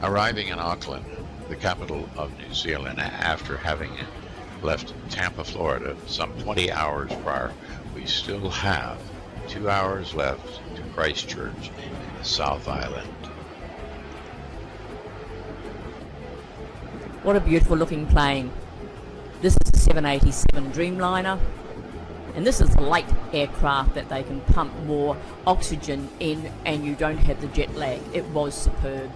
Arriving in Auckland, the capital of New Zealand, after having left Tampa, Florida, some 20 hours prior, we still have 2 hours left to Christchurch in the South Island. What a beautiful looking plane. This is a 787 Dreamliner, and this is a light aircraft that they can pump more oxygen in and you don't have the jet lag. It was superb.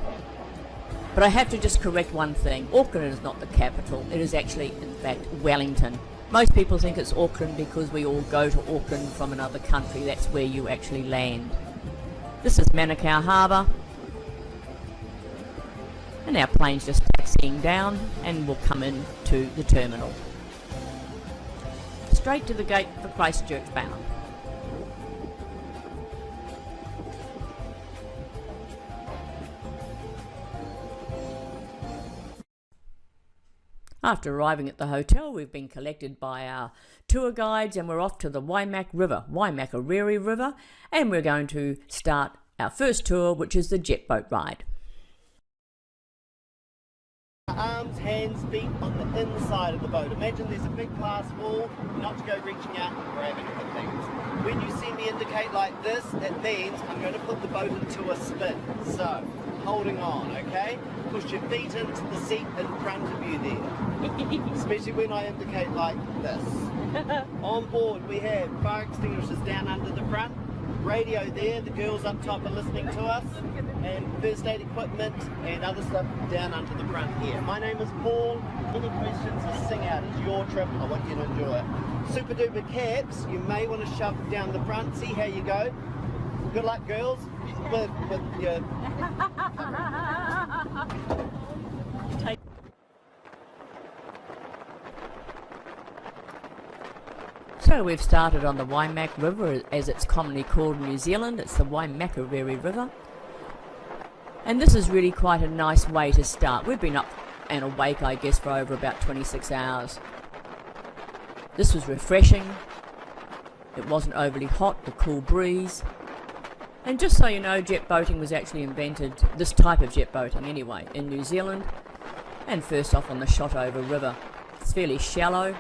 But I have to just correct one thing. Auckland is not the capital. It is actually, in fact, Wellington. Most people think it's Auckland because we all go to Auckland from another country. That's where you actually land. This is Manukau Harbour. And our plane's just taxiing down and we'll come into the terminal. Straight to the gate for Christchurch bound. After arriving at the hotel, we've been collected by our tour guides and we're off to the Waimak River, Waimakariri River, and we're going to start our first tour, which is the jet boat ride. Arms, hands, feet on the inside of the boat. Imagine there's a big glass wall, not to go reaching out and grabbing for things. When you see me indicate like this, that means I'm going to put the boat into a spin. So, holding on, okay? Push your feet into the seat in front of you there. Especially when I indicate like this. On board we have fire extinguishers down under the front, radio there, the girls up top are listening to us, and first aid equipment and other stuff down under the front here. My name is Paul. Any questions or sing out, it's your trip, I want you to enjoy it. Super duper caps, you may want to shove down the front, see how you go. Good luck girls, with your... So we've started on the Waimak River, as it's commonly called in New Zealand. It's the Waimakariri River. And this is really quite a nice way to start. We've been up and awake, I guess, for over about 26 hours. This was refreshing. It wasn't overly hot, the cool breeze. And just so you know, jet boating was actually invented, this type of jet boating anyway, in New Zealand. And first off on the Shotover River. It's fairly shallow.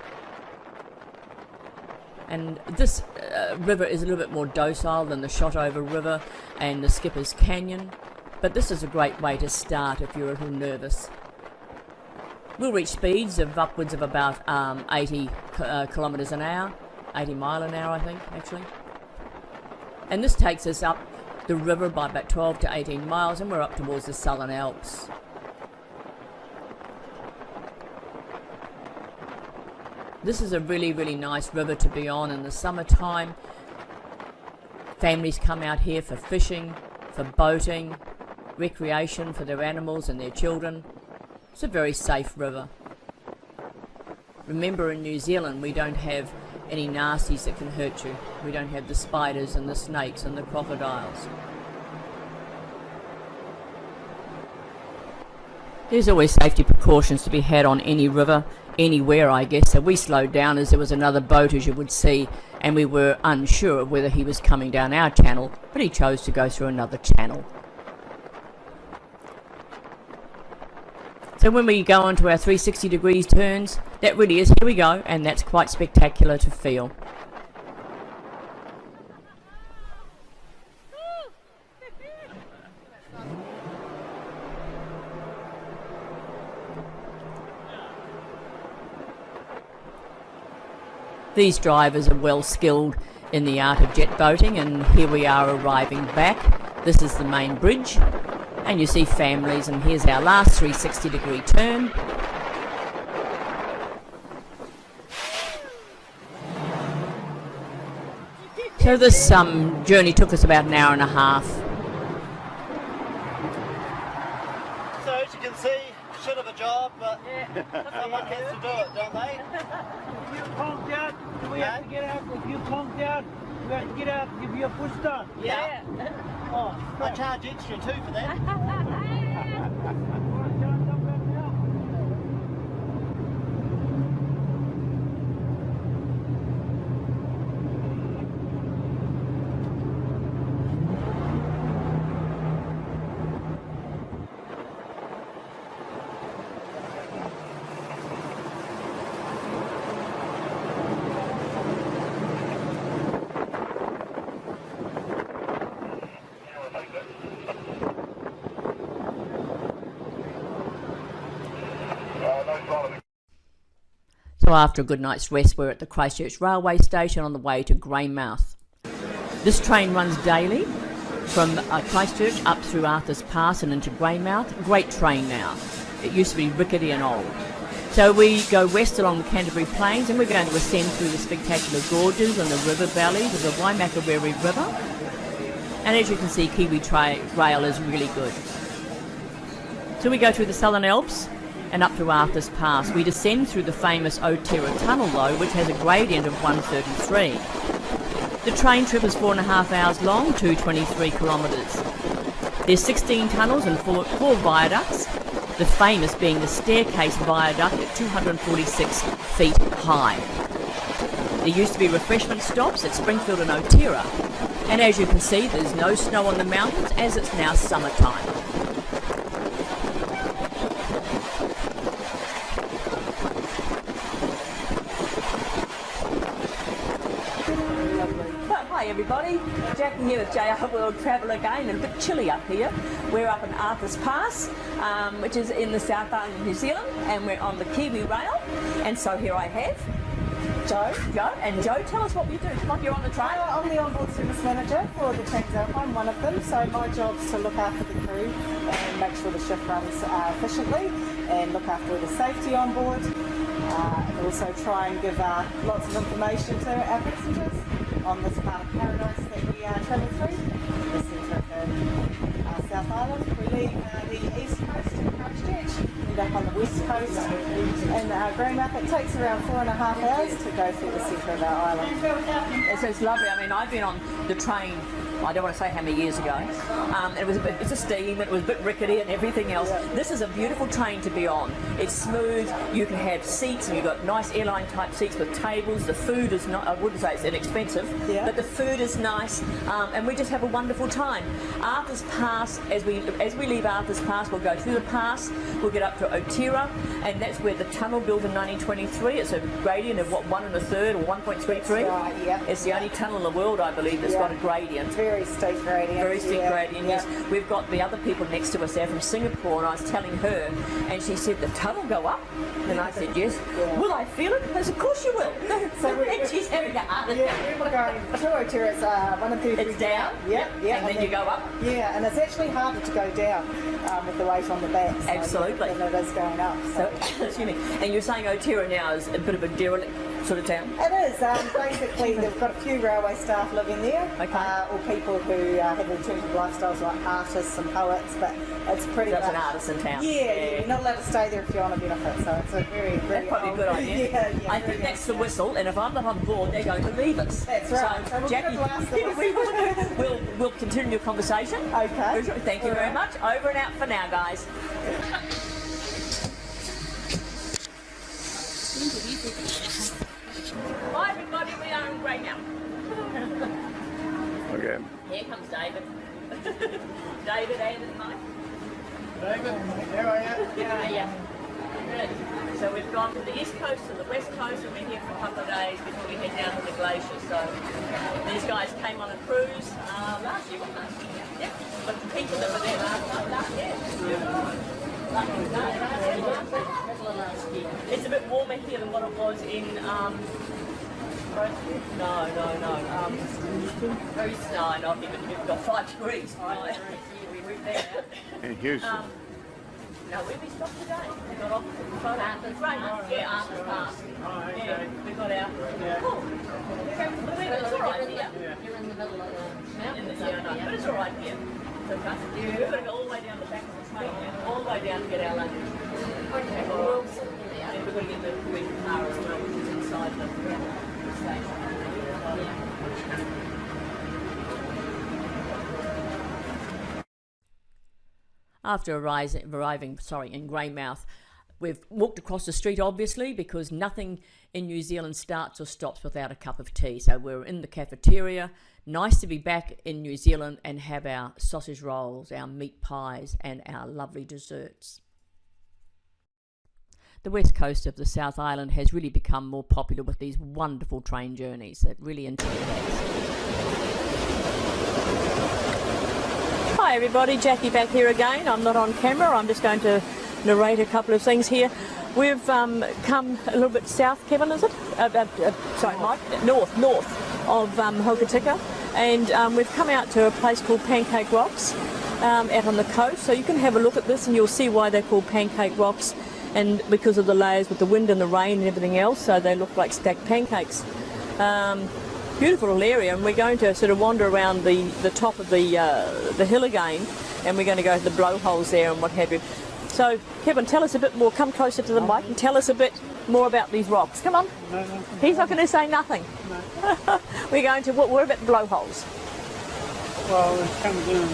And this river is a little bit more docile than the Shotover River and the Skipper's Canyon. But this is a great way to start if you're a little nervous. We'll reach speeds of upwards of about 80 kilometres an hour. 80 mile an hour, I think, actually. And this takes us up the river by about 12 to 18 miles and we're up towards the Southern Alps. This is a really, really nice river to be on in the summertime. Families come out here for fishing, for boating, recreation for their animals and their children. It's a very safe river. Remember, in New Zealand we don't have any nasties that can hurt you. We don't have the spiders and the snakes and the crocodiles. There's always safety precautions to be had on any river, anywhere I guess, so we slowed down as there was another boat, as you would see, and we were unsure of whether he was coming down our channel, but he chose to go through another channel. So when we go on to our 360 degrees turns, that really is, here we go, and that's quite spectacular to feel. These drivers are well skilled in the art of jet boating, and here we are arriving back. This is the main bridge, and you see families, and here's our last 360 degree turn. So this journey took us about an hour and a half. So as you can see, shit of a job, but someone has to do it, don't they? If you conked out, do we have to get out? If you conked out, we have to get out and give you a push start. Yeah. Oh, I charge extra too for that. after a good night's rest, we're at the Christchurch railway station on the way to Greymouth. This train runs daily from Christchurch up through Arthur's Pass and into Greymouth. Great train now. It used to be rickety and old. So we go west along the Canterbury Plains, and we're going to ascend through the spectacular gorges and the river valleys of the Waimakariri River. And as you can see, Kiwi Rail is really good. So we go through the Southern Alps and up to Arthur's Pass. We descend through the famous Otira Tunnel though, which has a gradient of 133. The train trip is 4.5 hours long, 223 kilometres. There's 16 tunnels and four viaducts, the famous being the Staircase Viaduct at 246 feet high. There used to be refreshment stops at Springfield and Otira, and as you can see, there's no snow on the mountains as it's now summertime. Hi everybody, Jackie here with JR World Travel again, and a bit chilly up here. We're up in Arthur's Pass, which is in the South Island of New Zealand, and we're on the Kiwi Rail. And so here I have Joe. And Joe, tell us what you do. Come on, you're on the train. I'm the onboard service manager for the Transalpine, one of them. So my job's to look after the crew and make sure the shift runs efficiently and look after the safety on board. And also try and give lots of information to our passengers on this part of paradise that we travel through, the centre of the South Island. We leave the east coast in Christchurch, end up on the west coast in Greymouth. It takes around 4.5 hours to go through the centre of our island. So it's lovely. I mean, I've been on the train, I don't want to say how many years ago. It's a steam, it was a bit rickety and everything else. This is a beautiful train to be on. It's smooth, you can have seats, and you've got nice airline type seats with tables. The food is not, I wouldn't say it's inexpensive, but the food is nice, and we just have a wonderful time. Arthur's Pass, as we leave Arthur's Pass, we'll go through the pass, we'll get up to Otira, and that's where the tunnel built in 1923. It's a gradient of what, 1 1/3 or 1.33? Right, yeah. It's the only tunnel in the world, I believe, that's got a gradient. Very steep gradient. Very steep gradient, yes. We've got the other people next to us there from Singapore, and I was telling her, and she said, the tunnel go up? And I said, yes. Will I feel it? I said, of course you will. So and she's having a heart attack. Yeah, we're going to Otira, it's 1 It's down? Yeah. And then you go up? Yeah, and it's actually harder to go down with the weight on the back. So Absolutely. than it is going up. So, excuse me. And you're saying Otira now is a bit of a derelict sort of town? It is. Basically, they've got a few railway staff living there, or people who have alternative lifestyles like artists and poets, but it's pretty So much... it's an artisan town. Yeah, you're not allowed to stay there if you're on a benefit, so it's a very, very That's probably a good idea. yeah, I think that's the whistle, and if I'm not on board, they're going to leave us. That's right. So we'll Jackie, blast the whistle. we'll continue your conversation. Okay. Thank you very much. Over and out for now, guys. Hi everybody, we are in Greymouth. Okay. Here comes David. David and Mike. David, how are you? Yeah, yeah. Good. So we've gone from the east coast to the west coast, and we're here for a couple of days before we head down to the glacier. So these guys came on a cruise last year, wasn't it? Yep. But the people that were there last year. It's a bit warmer here than what it was in no, I think we've got 5 degrees. In Houston. No, where we stopped today? We got off Arthur's Pass. Yeah, Arthur's Pass. Yeah, we got out. Cool. It's all right here. You're in the middle of the mountains. But it's all right here. It's okay. We've got to go all the way down the back of the train, all the way down to get our luggage. Okay, well, we'll sort it out. And we've got to get the car as well, which is inside the station. After arriving in Greymouth, we've walked across the street, obviously, because nothing in New Zealand starts or stops without a cup of tea. So we're in the cafeteria. Nice to be back in New Zealand and have our sausage rolls, our meat pies, and our lovely desserts. The west coast of the South Island has really become more popular with these wonderful train journeys that really enjoy that. Hi everybody, Jackie back here again. I'm not on camera, I'm just going to narrate a couple of things here. we've come a little bit south, Kevin, is it? Sorry, Mike. North of Hokitika, and we've come out to a place called Pancake Rocks out on the coast. So you can have a look at this and you'll see why they're called Pancake Rocks, and because of the layers with the wind and the rain and everything else, so they look like stacked pancakes. Beautiful little area, and we're going to sort of wander around the top of the hill again, and we're going to go to the blowholes there and what have you. So, Kevin, tell us a bit more. Come closer to the mic and tell us a bit more about these rocks. Come on. No. He's not going to say nothing. No. We're going to, what about the blowholes? Well, it comes in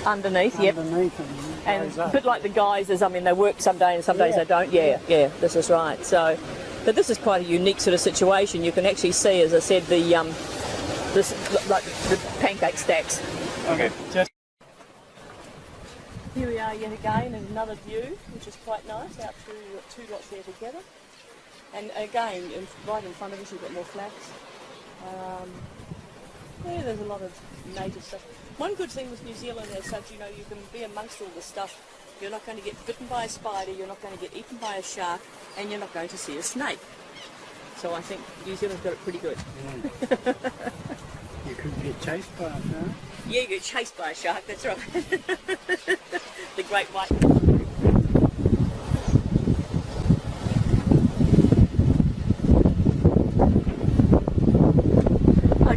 Underneath, yep. underneath And goes a up. bit like the geysers, I mean, they work some days and some days Yeah. they don't. Yeah, this is right. So, but this is quite a unique sort of situation. You can actually see, as I said, the like the pancake stacks. Okay. Just Here we are yet again in another view, which is quite nice, out through two lots there together. And again, right in front of us you've got more flax. Yeah, there's a lot of native stuff. One good thing with New Zealand is such, you know, you can be amongst all this stuff. You're not going to get bitten by a spider, you're not going to get eaten by a shark, and you're not going to see a snake. So I think New Zealand's got it pretty good. you could get chased by it, huh? Yeah, you get chased by a shark, that's right. The great white.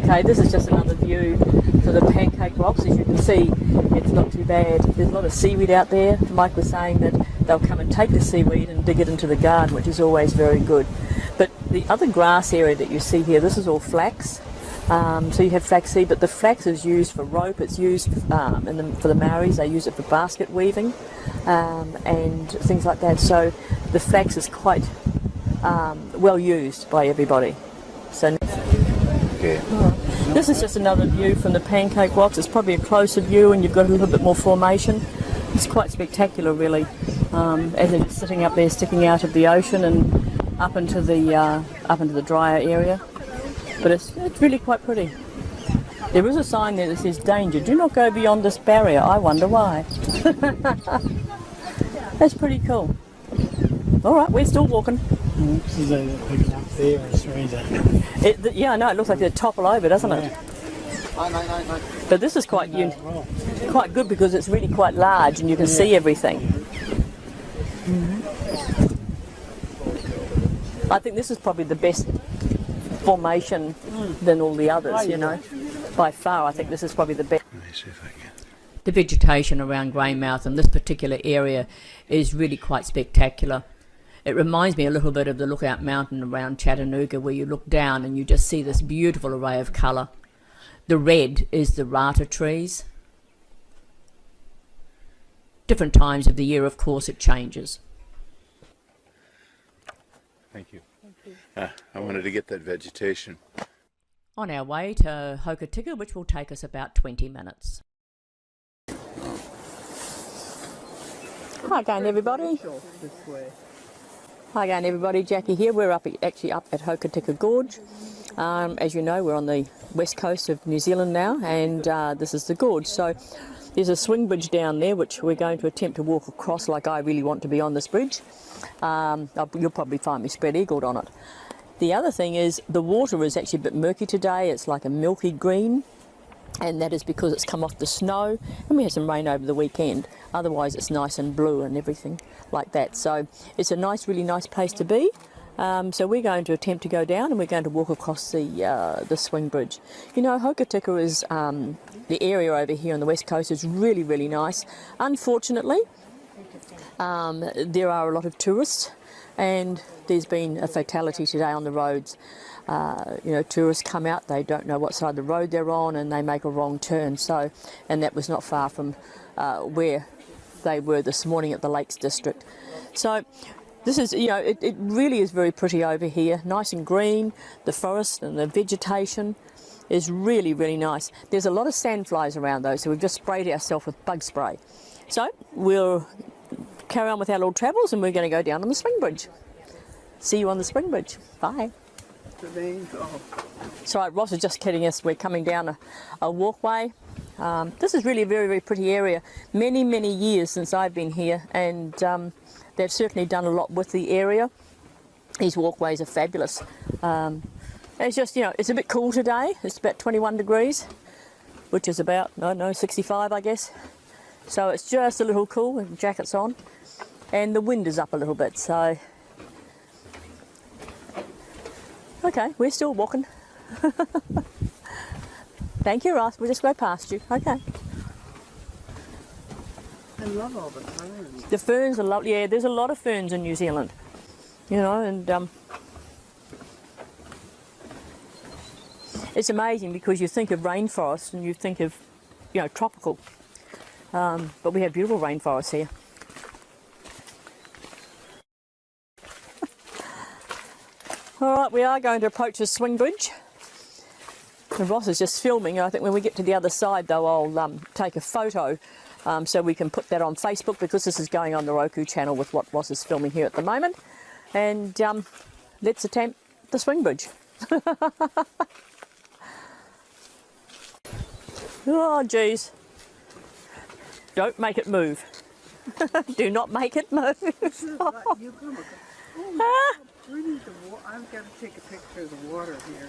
Okay, this is just another view for the Pancake Rocks. As you can see, it's not too bad. There's a lot of seaweed out there. Mike was saying that they'll come and take the seaweed and dig it into the garden, which is always very good. But the other grass area that you see here, this is all flax. So you have flaxseed, but the flax is used for rope. It's used for the Maoris. They use it for basket weaving and things like that. So the flax is quite well used by everybody. So this is just another view from the Pancake Rocks. It's probably a closer view, and you've got a little bit more formation. It's quite spectacular, really, as it's sitting up there, sticking out of the ocean and up into the drier area. But it's really quite pretty. There is a sign there that says danger. Do not go beyond this barrier. I wonder why. That's pretty cool. All right, we're still walking. This is big enough there, it's really Yeah, I know. It looks like they topple over, doesn't it? No. But this is quite quite good because it's really quite large and you can see everything. I think this is probably the best formation than all the others, you know. By far, I think this is probably the best. Let me see if I can. The vegetation around Greymouth in this particular area is really quite spectacular. It reminds me a little bit of the Lookout Mountain around Chattanooga, where you look down and you just see this beautiful array of colour. The red is the rata trees. Different times of the year, of course, it changes. Thank you. I wanted to get that vegetation. On our way to Hokitika, which will take us about 20 minutes. Hi again, everybody. Hi again, everybody. Jackie here. We're actually up at Hokitika Gorge. As you know, we're on the west coast of New Zealand now, and this is the gorge. So there's a swing bridge down there, which we're going to attempt to walk across. Like, I really want to be on this bridge. You'll probably find me spread-eagled on it. The other thing is the water is actually a bit murky today. It's like a milky green, and that is because it's come off the snow, and we had some rain over the weekend. Otherwise it's nice and blue and everything like that. So it's a nice, really nice place to be. So we're going to attempt to go down, and we're going to walk across the swing bridge. You know, Hokitika is the area over here on the west coast is really, really nice. Unfortunately, there are a lot of tourists, and there's been a fatality today on the roads. You know, tourists come out, they don't know what side of the road they're on, and they make a wrong turn. So, and that was not far from where they were this morning at the Lakes District. So this is, you know, it really is very pretty over here, nice and green. The forest and the vegetation is really, really nice. There's a lot of sandflies around though, so we've just sprayed ourselves with bug spray. So we'll carry on with our little travels, and we're going to go down on the swing bridge. See you on the swing bridge. Bye. So Ross is just kidding us. We're coming down a walkway. This is really a very, very pretty area. Many, many years since I've been here, and they've certainly done a lot with the area. These walkways are fabulous. It's just, you know, it's a bit cool today. It's about 21 degrees, which is about, I don't know, 65, I guess. So it's just a little cool with jackets on. And the wind is up a little bit, so... Okay, we're still walking. Thank you, Ross. We'll just go past you. Okay. I love all the ferns. The ferns are lovely. Yeah, there's a lot of ferns in New Zealand. You know, and it's amazing because you think of rainforest and you think of, you know, tropical. But we have beautiful rainforests here. All right, we are going to approach the swing bridge. And Ross is just filming. I think when we get to the other side, though, I'll take a photo so we can put that on Facebook, because this is going on the Roku channel with what Ross is filming here at the moment. And let's attempt the swing bridge. Oh, geez. Don't make it move. Do not make it move. You come oh, we need the water. I've got to take a picture of the water here.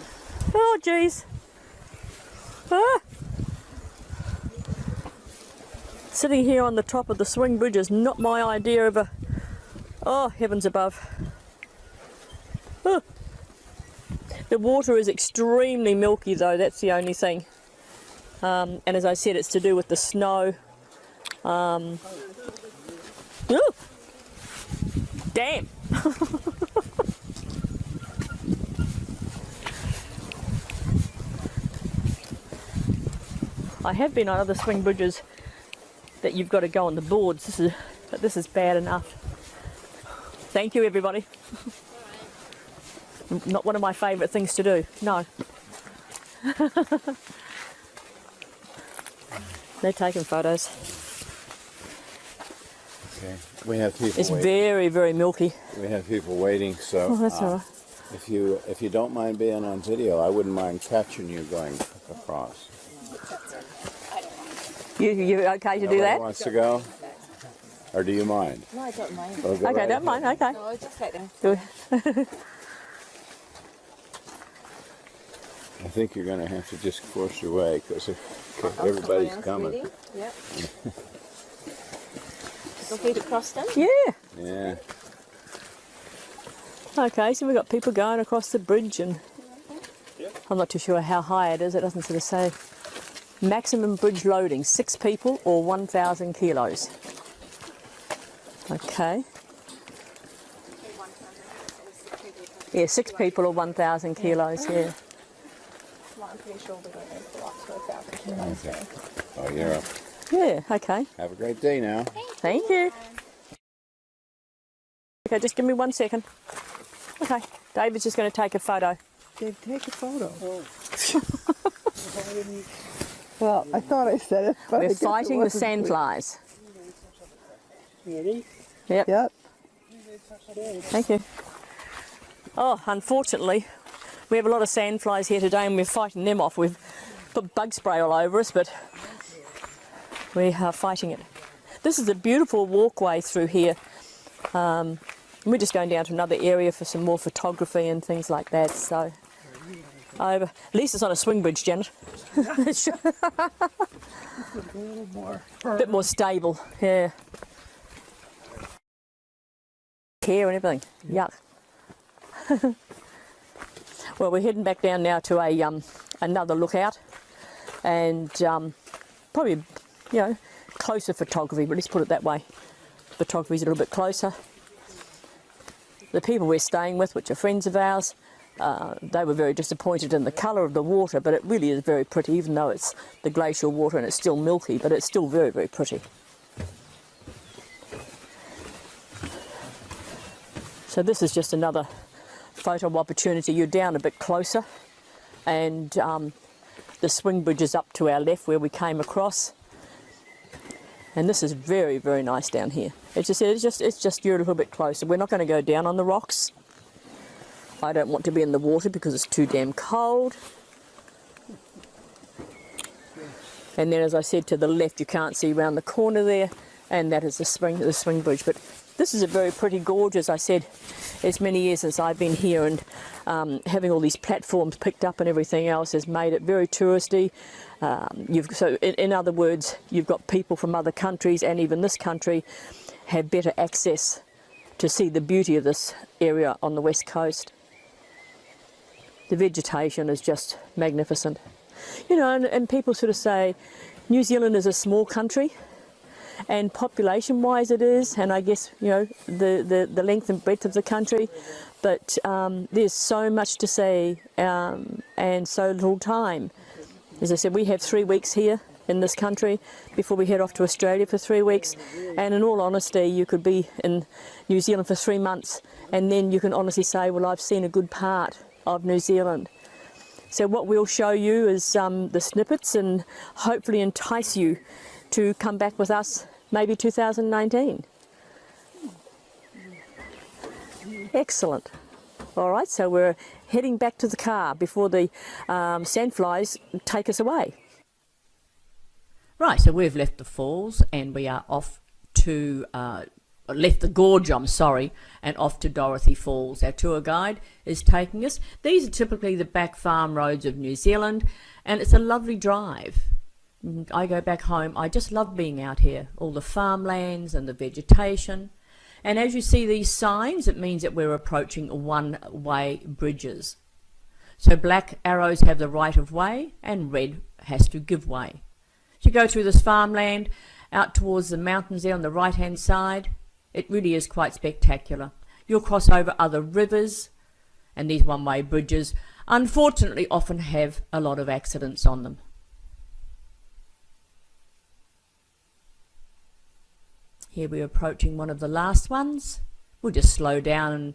Oh, geez. Ah. Sitting here on the top of the swing bridge is not my idea of a... Oh, heavens above. Oh. The water is extremely milky, though, that's the only thing. And as I said, it's to do with the snow. Ooh. Damn! I have been on other swing bridges that you've got to go on the boards. This is bad enough. Thank you, everybody. Not one of my favourite things to do. No. They're taking photos. Okay, we have people It's waiting. very, very milky. We have people waiting, so Oh, that's all right. if you don't mind being on video, I wouldn't mind catching you going across. You okay to do Nobody that? wants to go? Or do you mind? No, I don't mind. Oh, go Okay, right don't mind. Okay. No, just let them. Good. I think you're going to have to just force your way because everybody's coming. Ready? Yep. Go feet across them. Yeah. Yeah. Okay, so we've got people going across the bridge, and I'm not too sure how high it is. It doesn't sort of say. Maximum bridge loading, 6 people or 1,000 kilos. Okay. Yeah, 6 people or 1,000 kilos, yeah. I'm pretty sure we're going to go up to 1,000 kilos. Okay. Oh, you're up. Yeah, okay. Have a great day now. Thank you. Okay, just give me 1 second. Okay, David's just going to take a photo. Dave, take a photo. Well, I thought I said it, but I We're guess it fighting the wasn't sandflies. Ready? Yep. Yep. Thank you. Oh, unfortunately, we have a lot of sandflies here today and we're fighting them off. We've put bug spray all over us, but we are fighting it. This is a beautiful walkway through here. We're just going down to another area for some more photography and things like that. So, at least it's on a swing bridge, Janet. A little more. A bit more stable, yeah. Hair and everything, yuck. Well, we're heading back down now to a another lookout, and probably, you know, closer photography, but let's put it that way. Photography's a little bit closer. The people we're staying with, which are friends of ours, they were very disappointed in the colour of the water, but it really is very pretty, even though it's the glacial water and it's still milky, but it's still very, very pretty. So this is just another photo opportunity. You're down a bit closer, and the swing bridge is up to our left where we came across. And this is very, very nice down here. It's just you're a little bit closer. We're not going to go down on the rocks. I don't want to be in the water because it's too damn cold. And then, as I said, to the left, you can't see around the corner there, and that is the swing bridge. But This is a very pretty gorge, as I said. It's many years since I've been here, and having all these platforms picked up and everything else has made it very touristy. In other words, you've got people from other countries, and even this country have better access to see the beauty of this area on the west coast. The vegetation is just magnificent. You know, and people sort of say New Zealand is a small country, and population-wise it is, and I guess, you know, the length and breadth of the country, but there's so much to see and so little time. As I said, we have 3 weeks here in this country before we head off to Australia for 3 weeks, and in all honesty you could be in New Zealand for 3 months and then you can honestly say, well, I've seen a good part of New Zealand. So what we'll show you is the snippets, and hopefully entice you to come back with us maybe 2019. Excellent. All right, so we're heading back to the car before the sandflies take us away. Right, so we've left the falls and we are off to, left the gorge, I'm sorry, and off to Dorothy Falls. Our tour guide is taking us. These are typically the back farm roads of New Zealand, and it's a lovely drive. I go back home, I just love being out here, all the farmlands and the vegetation. And as you see these signs, it means that we're approaching one-way bridges. So black arrows have the right of way and red has to give way. So you go through this farmland out towards the mountains there on the right-hand side. It really is quite spectacular. You'll cross over other rivers, and these one-way bridges unfortunately often have a lot of accidents on them. Here we're approaching one of the last ones. We'll just slow down and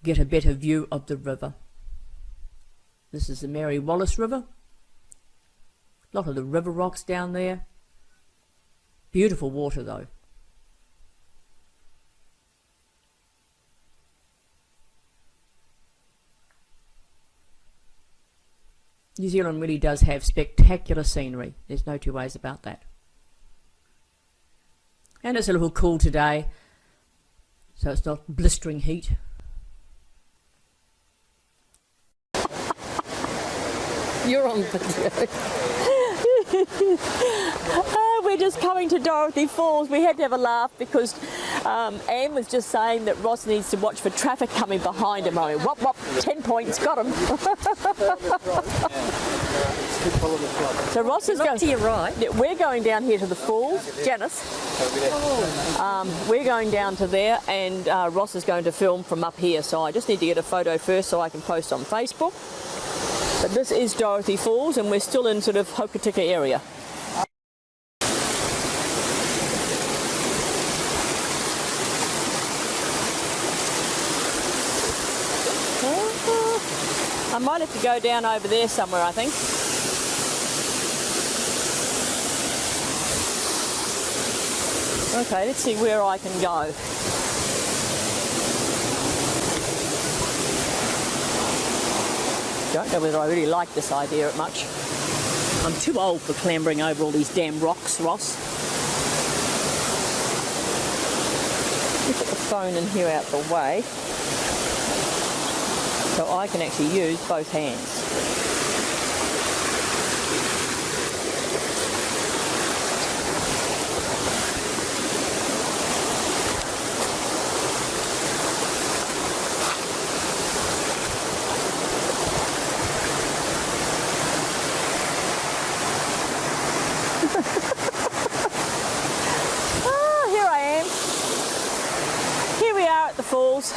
get a better view of the river. This is the Mary Wallace River. A lot of the river rocks down there. Beautiful water though. New Zealand really does have spectacular scenery. There's no two ways about that. And it's a little cool today, so it's not blistering heat. You're on video. We're just coming to Dorothy Falls. We had to have a laugh because Anne was just saying that Ross needs to watch for traffic coming behind him. I mean, whoop, whoop, 10 points, got him. So Ross is going to your right. We're going down here to the falls. Janice, we're going down to there, and Ross is going to film from up here. So I just need to get a photo first so I can post on Facebook. But this is Dorothy Falls, and we're still in sort of Hokitika area. I might have to go down over there somewhere, I think. Okay, let's see where I can go. Don't know whether I really like this idea much. I'm too old for clambering over all these damn rocks, Ross. Let me put the phone in here out the way so I can actually use both hands. Falls.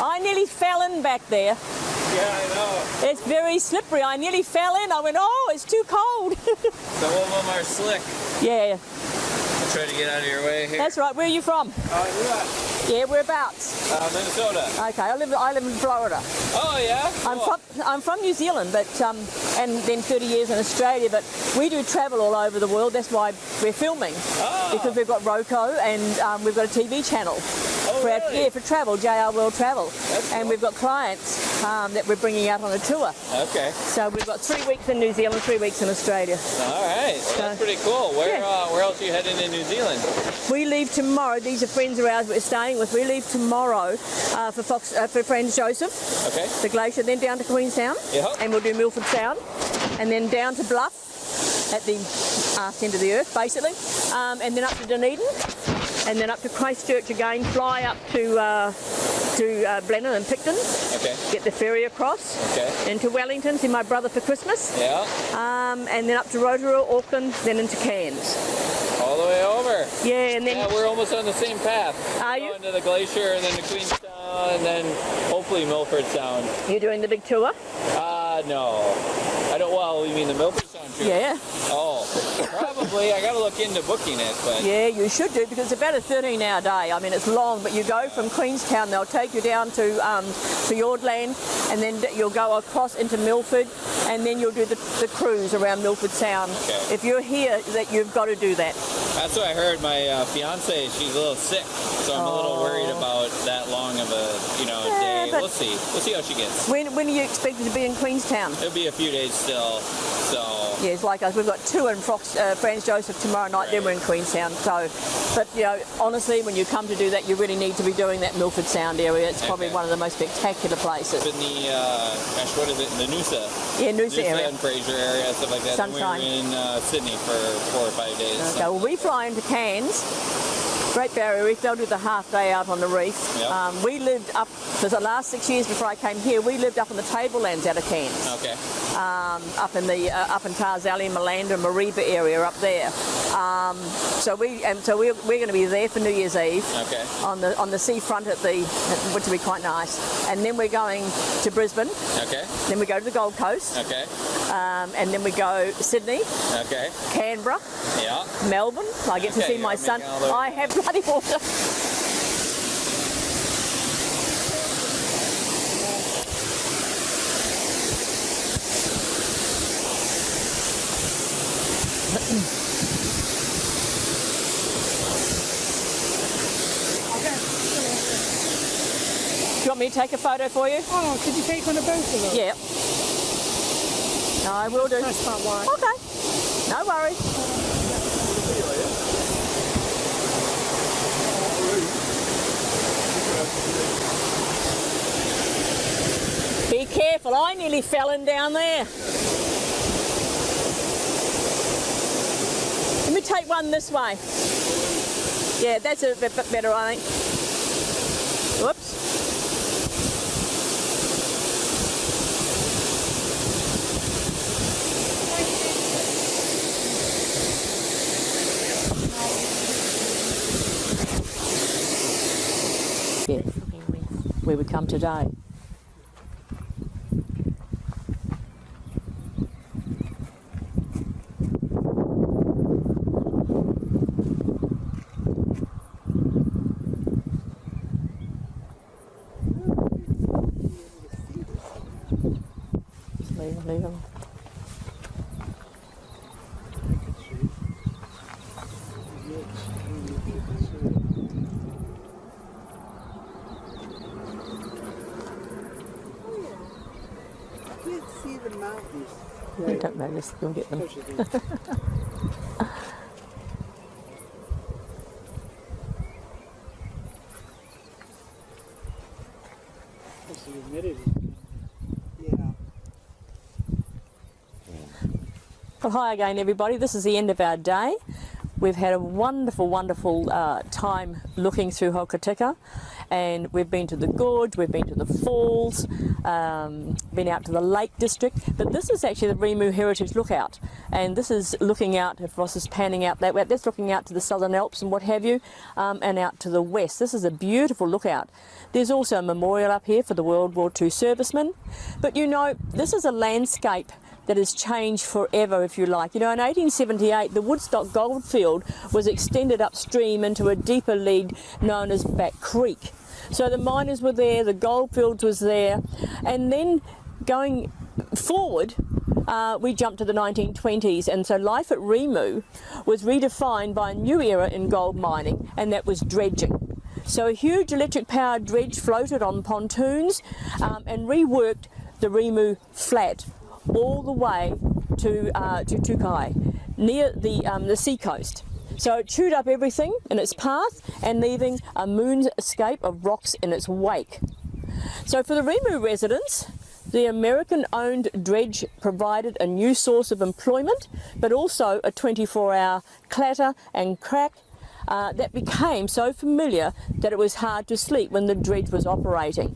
I nearly fell in back there. Yeah, I know. It's very slippery. I nearly fell in. I went, oh, it's too cold. Some of them are slick. Yeah. I'll try to get out of your way here. That's right. Where are you from? Yeah, whereabouts? Minnesota. Okay, I live in Florida. Oh yeah. I'm from New Zealand, but and then 30 years in Australia. But we do travel all over the world. That's why we're filming, because we've got Roku and we've got a TV channel. Oh for travel, JR World Travel. That's And cool. we've got clients that we're bringing out on a tour. Okay. So we've got 3 weeks in New Zealand, 3 weeks in Australia. All right. Well, that's pretty cool. Where else are you heading in New Zealand? We leave tomorrow. These are friends of ours we're staying with. We leave tomorrow for Friends Joseph, Okay. the glacier, then down to Queenstown, Yeah. and we'll do Milford Sound, and then down to Bluff at the arse end of the earth, basically, and then up to Dunedin, and then up to Christchurch again. Fly up to Blenheim and Picton, Okay. get the ferry across, Okay. into Wellington, see my brother for Christmas, Yeah. and then up to Rotorua, Auckland, then into Cairns. All the way over. Yeah, and then Yeah, we're almost on the same path. Are you? Going to the glacier and then to Queenstown and then hopefully Milford Sound. you're doing the big tour. No. I don't, well, you mean the Milford Sound tour? Yeah. Oh, probably. I got to look into booking it, but Yeah, you should do, because it's about a 13-hour day. I mean, it's long, but you go from Queenstown, they'll take you down to Fiordland, and then you'll go across into Milford, and then you'll do the cruise around Milford Sound. Okay. If you're here, that you've got to do that. that's what I heard. My fiance, she's a little sick, so I'm a little worried about that long of a, Yeah, day. but- We'll see. We'll see how she gets. When are you expected to be in Queenstown? It'll be a few days still, so Yes, like us, we've got 2 in Franz Joseph tomorrow night, then we're in Queenstown. So, but honestly, when you come to do that, you really need to be doing that Milford Sound area. It's probably Okay. one of the most spectacular places. in the gosh, what is it? The Noosa. Yeah, Noosa area. and Fraser area, stuff like that. And Sunshine. we were in Sydney for 4 or 5 days. Okay, well, we fly into Cairns, Great Barrier Reef. They'll do the half day out on the reef. Yep. We lived up, for the last 6 years before I came here, we lived up in the tablelands out of Cairns. Okay. Up in Tarzali, Malanda, Mariba area up there. So we're going to be there for New Year's Eve. Okay. On the seafront which will be quite nice. And then we're going to Brisbane. Okay. Then we go to the Gold Coast. Okay. And then we go Sydney, Okay. Canberra, Yeah. Melbourne. I get to Okay, see my you're son. making all the- I have bloody water. Do you want me to take a photo for you? Oh, could you take one of both of them? Yeah. No, I will do. Press that one. Okay. No worries. Be careful, I nearly fell in down there. Let me take one this way. Yeah, that's a bit better, I think. Whoops. Yeah, where we come today. Leave them. I can't see the mountains. No, don't notice, you'll get them. That's the humidity. Yeah. Well, hi again, everybody. This is the end of our day. We've had a wonderful, wonderful time looking through Hokitika, and we've been to the gorge, we've been to the falls, been out to the Lake District, but this is actually the Rimu Heritage Lookout, and this is looking out, if Ross is panning out that way, that's looking out to the Southern Alps and what have you, and out to the west. This is a beautiful lookout. There's also a memorial up here for the World War II servicemen, but this is a landscape that has changed forever, if you like. In 1878, the Woodstock goldfield was extended upstream into a deeper lead known as Back Creek. So the miners were there, the goldfields was there, and then going forward, we jumped to the 1920s, and so life at Rimu was redefined by a new era in gold mining, and that was dredging. So a huge electric-powered dredge floated on pontoons and reworked the Rimu Flat all the way to Tukai, near the sea coast. So it chewed up everything in its path and leaving a moonscape of rocks in its wake. So for the Rimu residents, the American-owned dredge provided a new source of employment, but also a 24-hour clatter and crack that became so familiar that it was hard to sleep when the dredge was operating.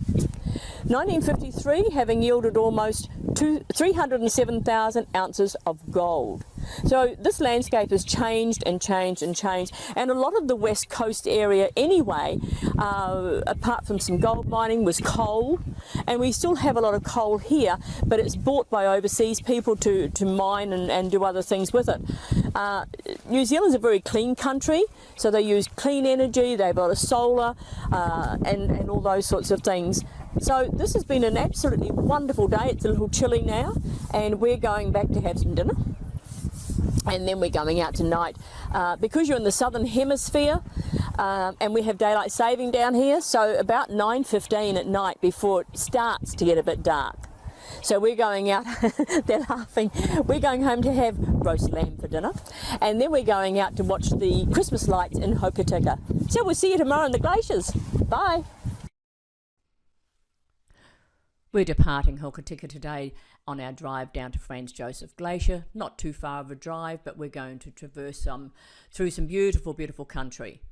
1953 having yielded almost 307,000 ounces of gold. So this landscape has changed and changed and changed, and a lot of the west coast area anyway, apart from some gold mining, was coal, and we still have a lot of coal here, but it's bought by overseas people to mine and do other things with it. New Zealand's a very clean country, so they use clean energy, they have a lot of solar and all those sorts of things. So this has been an absolutely wonderful day. It's a little chilly now, and we're going back to have some dinner. And then we're going out tonight because you're in the southern hemisphere and we have daylight saving down here, so about 9:15 at night before it starts to get a bit dark. So we're going out, they're laughing, we're going home to have roast lamb for dinner, and then we're going out to watch the Christmas lights in Hokitika. So we'll see you tomorrow in the glaciers. Bye. We're departing Hokitika today on our drive down to Franz Josef Glacier. Not too far of a drive, but we're going to traverse through some beautiful, beautiful country.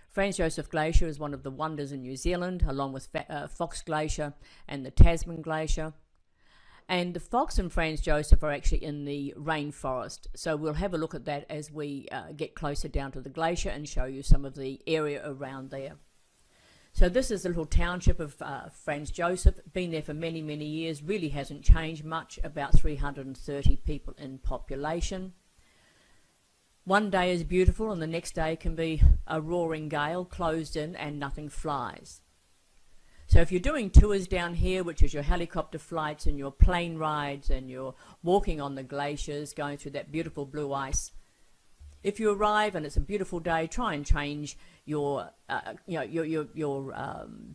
Franz Josef Glacier is one of the wonders in New Zealand, along with Fox Glacier and the Tasman Glacier. And the Fox and Franz Josef are actually in the rainforest, so we'll have a look at that as we get closer down to the glacier and show you some of the area around there. So this is the little township of Franz Josef, been there for many, many years, really hasn't changed much, about 330 people in population. One day is beautiful and the next day can be a roaring gale, closed in and nothing flies. So if you're doing tours down here, which is your helicopter flights and your plane rides and you're walking on the glaciers, going through that beautiful blue ice, if you arrive and it's a beautiful day, try and change your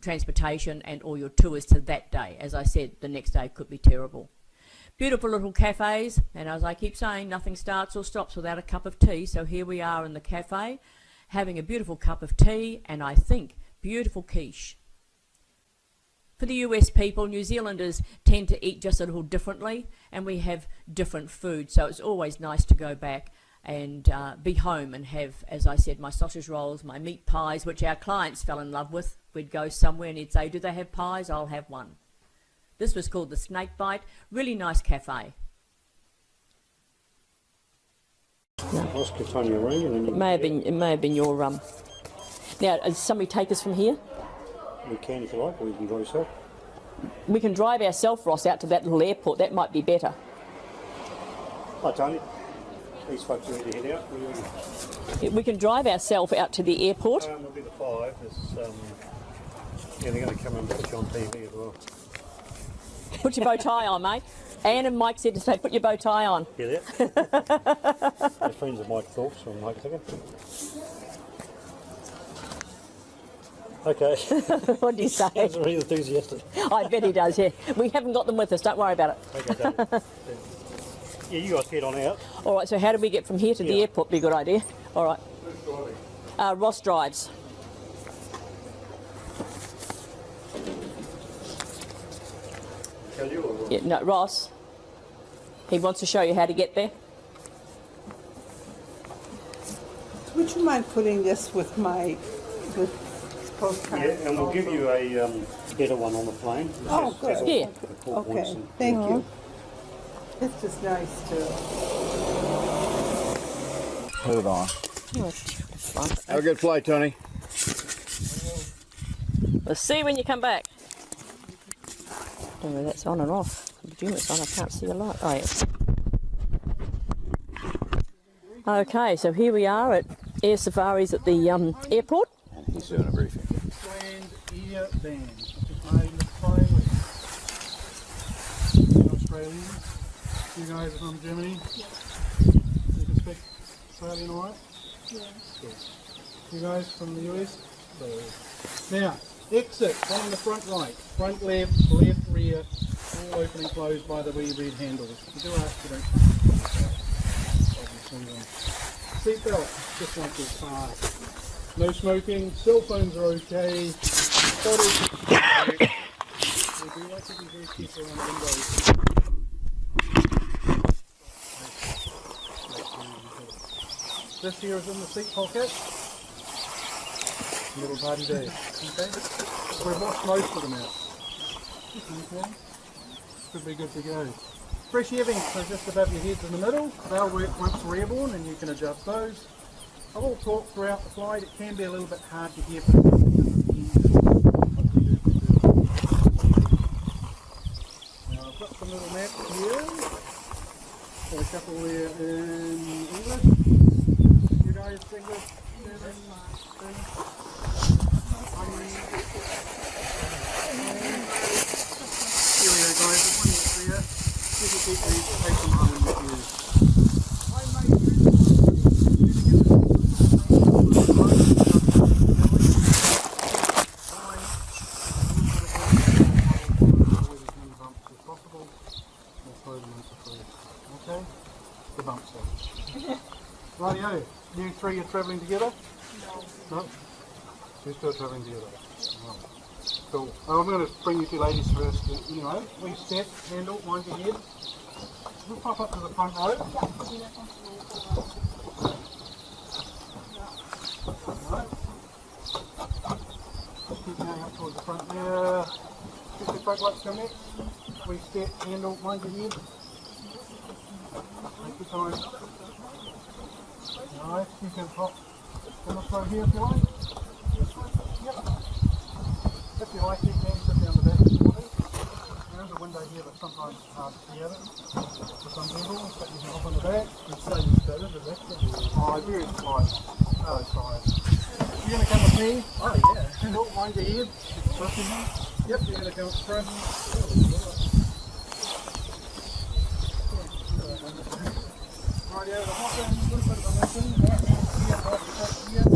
transportation and all your tours to that day. As I said, the next day could be terrible. Beautiful little cafes, and as I keep saying, nothing starts or stops without a cup of tea. So here we are in the cafe, having a beautiful cup of tea, and I think beautiful quiche. For the US people, New Zealanders tend to eat just a little differently, and we have different food, so it's always nice to go back and be home and have, as I said, my sausage rolls, my meat pies, which our clients fell in love with. We'd go somewhere and he'd say, do they have pies? I'll have one. This was called the Snake Bite. Really nice cafe. No. It may have been your Now, does somebody take us from here? We can if you like, or you can drive yourself. We can drive ourselves, Ross, out to that little airport. That might be better. Hi, Tony. These folks are ready to head out. We can drive ourselves out to the airport. We'll be the 5. Yeah, they're going to come and put you on TV as well. Put your bow tie on, mate. Anne and Mike said to say, put your bow tie on. Hear that? They're friends of Mike Thorpe's from Mike Ticket. Okay. What do you say? He's really enthusiastic. I bet he does, yeah. We haven't got them with us, don't worry about it. Okay, yeah, you guys head on out. All right, so how do we get from here to the airport? Be a good idea. All right. Ross drives. Yeah, no, Ross. He wants to show you how to get there. Would you mind putting this with my postcard? Yeah, and we'll give you a better one on the plane. Oh, good. Yeah. Okay, thank you. It's just nice to... Put it on. Oh, Have a good flight, Tony. We'll see when you come back. I don't know if that's on and off. I presume it's on. I can't see a light. Oh, yeah. Okay, so here we are at Air Safaris at the airport. And he's doing a briefing. Land ear band, which is made in Australia. Australians. You guys are from Germany? Yeah. You can speak Australian alright? Yeah. You guys from the US? So, now, exit, one on the front right, front left, left rear, all open and closed by the wee red handles. You do ask, you don't seatbelt, just like your car. No smoking, cell phones are okay, bottles we do like to be very careful on windows. This here is in the seat pocket. Little party day. Okay? We've washed most of them out. Okay? Should be good to go. Fresh air vents are just above your heads in the middle. They'll work once we're airborne and you can adjust those. I will talk throughout the flight. It can be a little bit hard to hear. Now I've got some little maps here. Got a couple there in English. You guys English? Here we go guys, there's one that's there. You can keep these, take them home with you. Okay? The bump side. Rightio, you three are travelling together? No. You're still travelling together? No. Cool. I'm going to bring you two ladies first. Anyway, we step, handle, mind your head. We'll pop up to the front row. Alright. Keep going up towards the front there. Get the brake lights come next. We step, handle, mind your head. Take your time. Alright, you can pop on this row here if you like. Yep. If you like, you can sit down the back if you want to. There's a window here, but sometimes it's hard to see it for some people, but you can hop on the back. You'd say you better, but that's oh, very slight. Oh, sorry. You're going to come with me? Oh, yeah. Don't mind your head. Yep, you're going to come up front. Right out of the hopper, a little bit of a listen. Right here, right across here.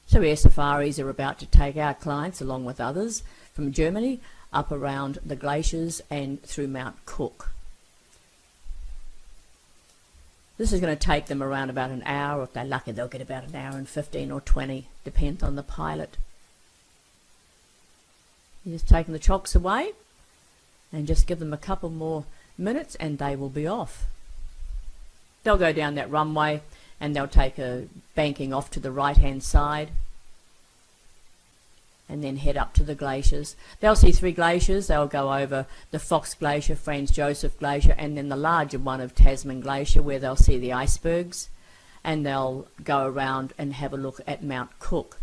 So Air Safaris are about to take our clients, along with others, from Germany up around the glaciers and through Mount Cook. This is going to take them around about an hour. If they're lucky, they'll get about an hour and 15 or 20, depends on the pilot. You just taking the chocks away and just give them a couple more minutes and they will be off. They'll go down that runway and they'll take a banking off to the right hand side and then head up to the glaciers. They'll see 3 glaciers. They'll go over the Fox Glacier, Franz Josef Glacier, and then the larger one of Tasman Glacier, where they'll see the icebergs. and they'll go around and have a look at Mount Cook.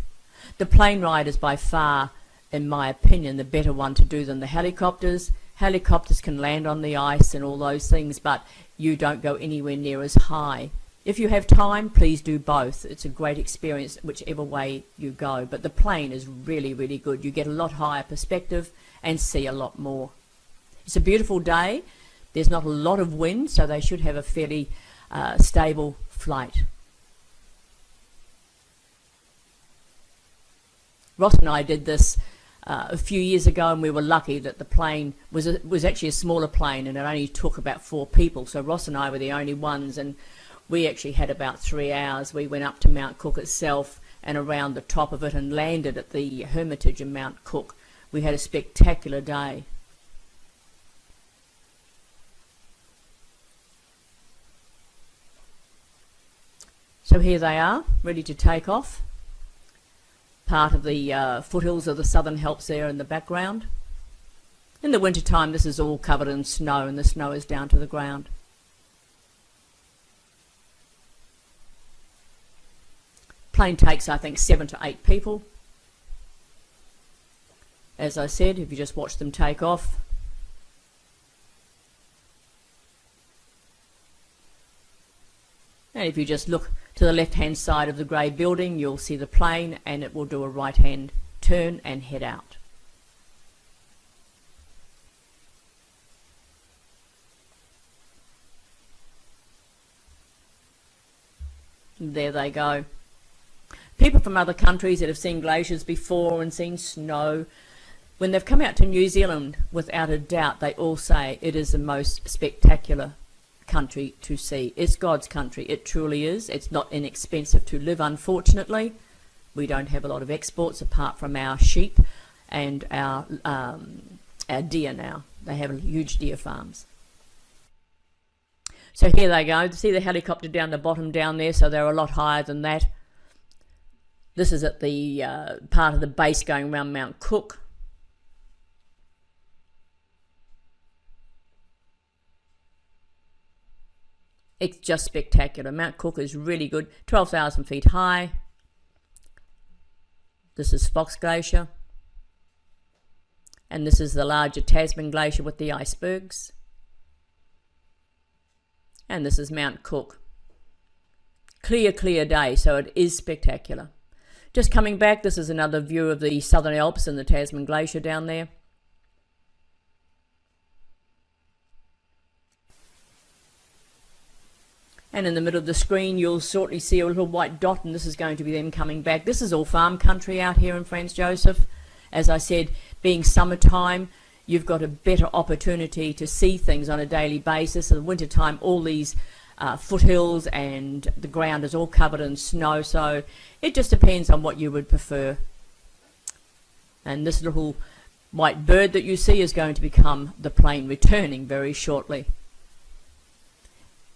The plane ride is by far, in my opinion, the better one to do than the helicopters. Helicopters can land on the ice and all those things, but you don't go anywhere near as high. If you have time, please do both. It's a great experience whichever way you go, but the plane is really, really good. You get a lot higher perspective and see a lot more. It's a beautiful day. There's not a lot of wind, so they should have a fairly stable flight. Ross and I did this a few years ago, and we were lucky that the plane was actually a smaller plane, and it only took about 4 people. So Ross and I were the only ones, and we actually had about 3 hours. We went up to Mount Cook itself and around the top of it and landed at the Hermitage in Mount Cook. We had a spectacular day. So here they are, ready to take off. Part of the foothills of the Southern Alps there in the background. In the winter time, this is all covered in snow, and the snow is down to the ground. Plane takes, I think, 7 to 8 people. As I said, if you just watch them take off. And if you just look to the left-hand side of the grey building, you'll see the plane, and it will do a right-hand turn and head out. There they go. People from other countries that have seen glaciers before and seen snow, when they've come out to New Zealand, without a doubt, they all say it is the most spectacular country to see. It's God's country. It truly is. It's not inexpensive to live, unfortunately. We don't have a lot of exports apart from our sheep and our deer now. They have huge deer farms. So here they go. See the helicopter down the bottom down there, so they're a lot higher than that. This is at the part of the base going around Mount Cook. It's just spectacular. Mount Cook is really good. 12,000 feet high. This is Fox Glacier. And this is the larger Tasman Glacier with the icebergs. And this is Mount Cook. Clear, clear day, so it is spectacular. Just coming back, this is another view of the Southern Alps and the Tasman Glacier down there. And in the middle of the screen, you'll shortly see a little white dot, and this is going to be them coming back. This is all farm country out here in Franz Josef. As I said, being summertime, you've got a better opportunity to see things on a daily basis. In the wintertime, all these foothills and the ground is all covered in snow, so it just depends on what you would prefer. And this little white bird that you see is going to become the plane returning very shortly.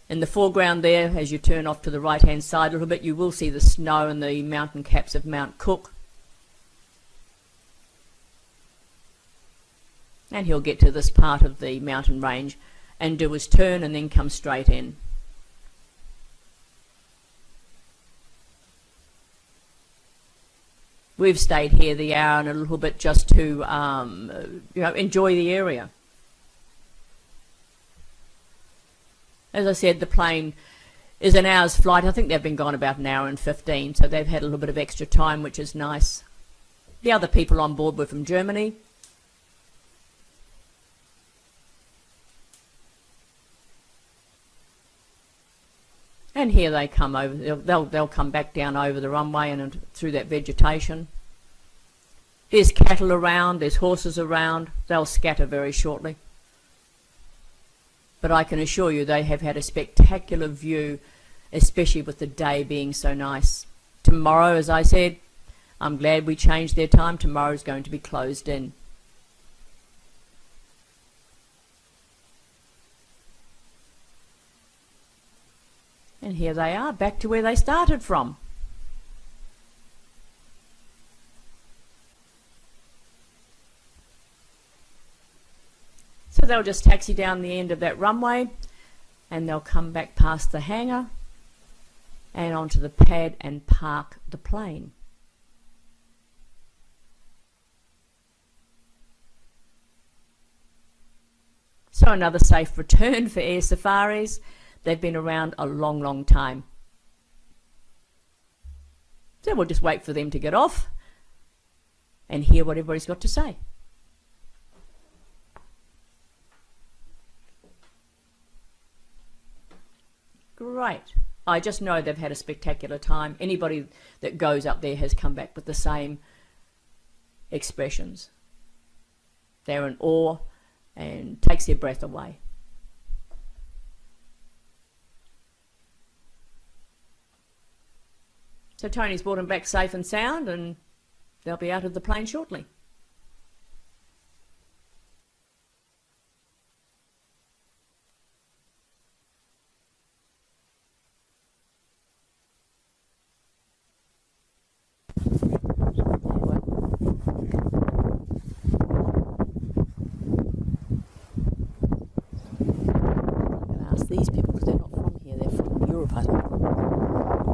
In the foreground there, as you turn off to the right-hand side a little bit, you will see the snow and the mountain caps of Mount Cook. And he'll get to this part of the mountain range and do his turn and then come straight in. We've stayed here the hour and a little bit just to enjoy the area. As I said, the plane is an hour's flight. I think they've been gone about an hour and 15, so they've had a little bit of extra time, which is nice. The other people on board were from Germany. And here they come over. They'll come back down over the runway and through that vegetation. There's cattle around, there's horses around. They'll scatter very shortly. But I can assure you they have had a spectacular view, especially with the day being so nice. Tomorrow, as I said, I'm glad we changed their time. Tomorrow is going to be closed in. And here they are, back to where they started from. So they'll just taxi down the end of that runway and they'll come back past the hangar and onto the pad and park the plane. So another safe return for Air Safaris. They've been around a long, long time. So we'll just wait for them to get off and hear what everybody's got to say. Great. I just know they've had a spectacular time. Anybody that goes up there has come back with the same expressions. They're in awe and takes their breath away. So Tony's brought them back safe and sound, and they'll be out of the plane shortly. These people, because they're not from here, they're from Europe, I think.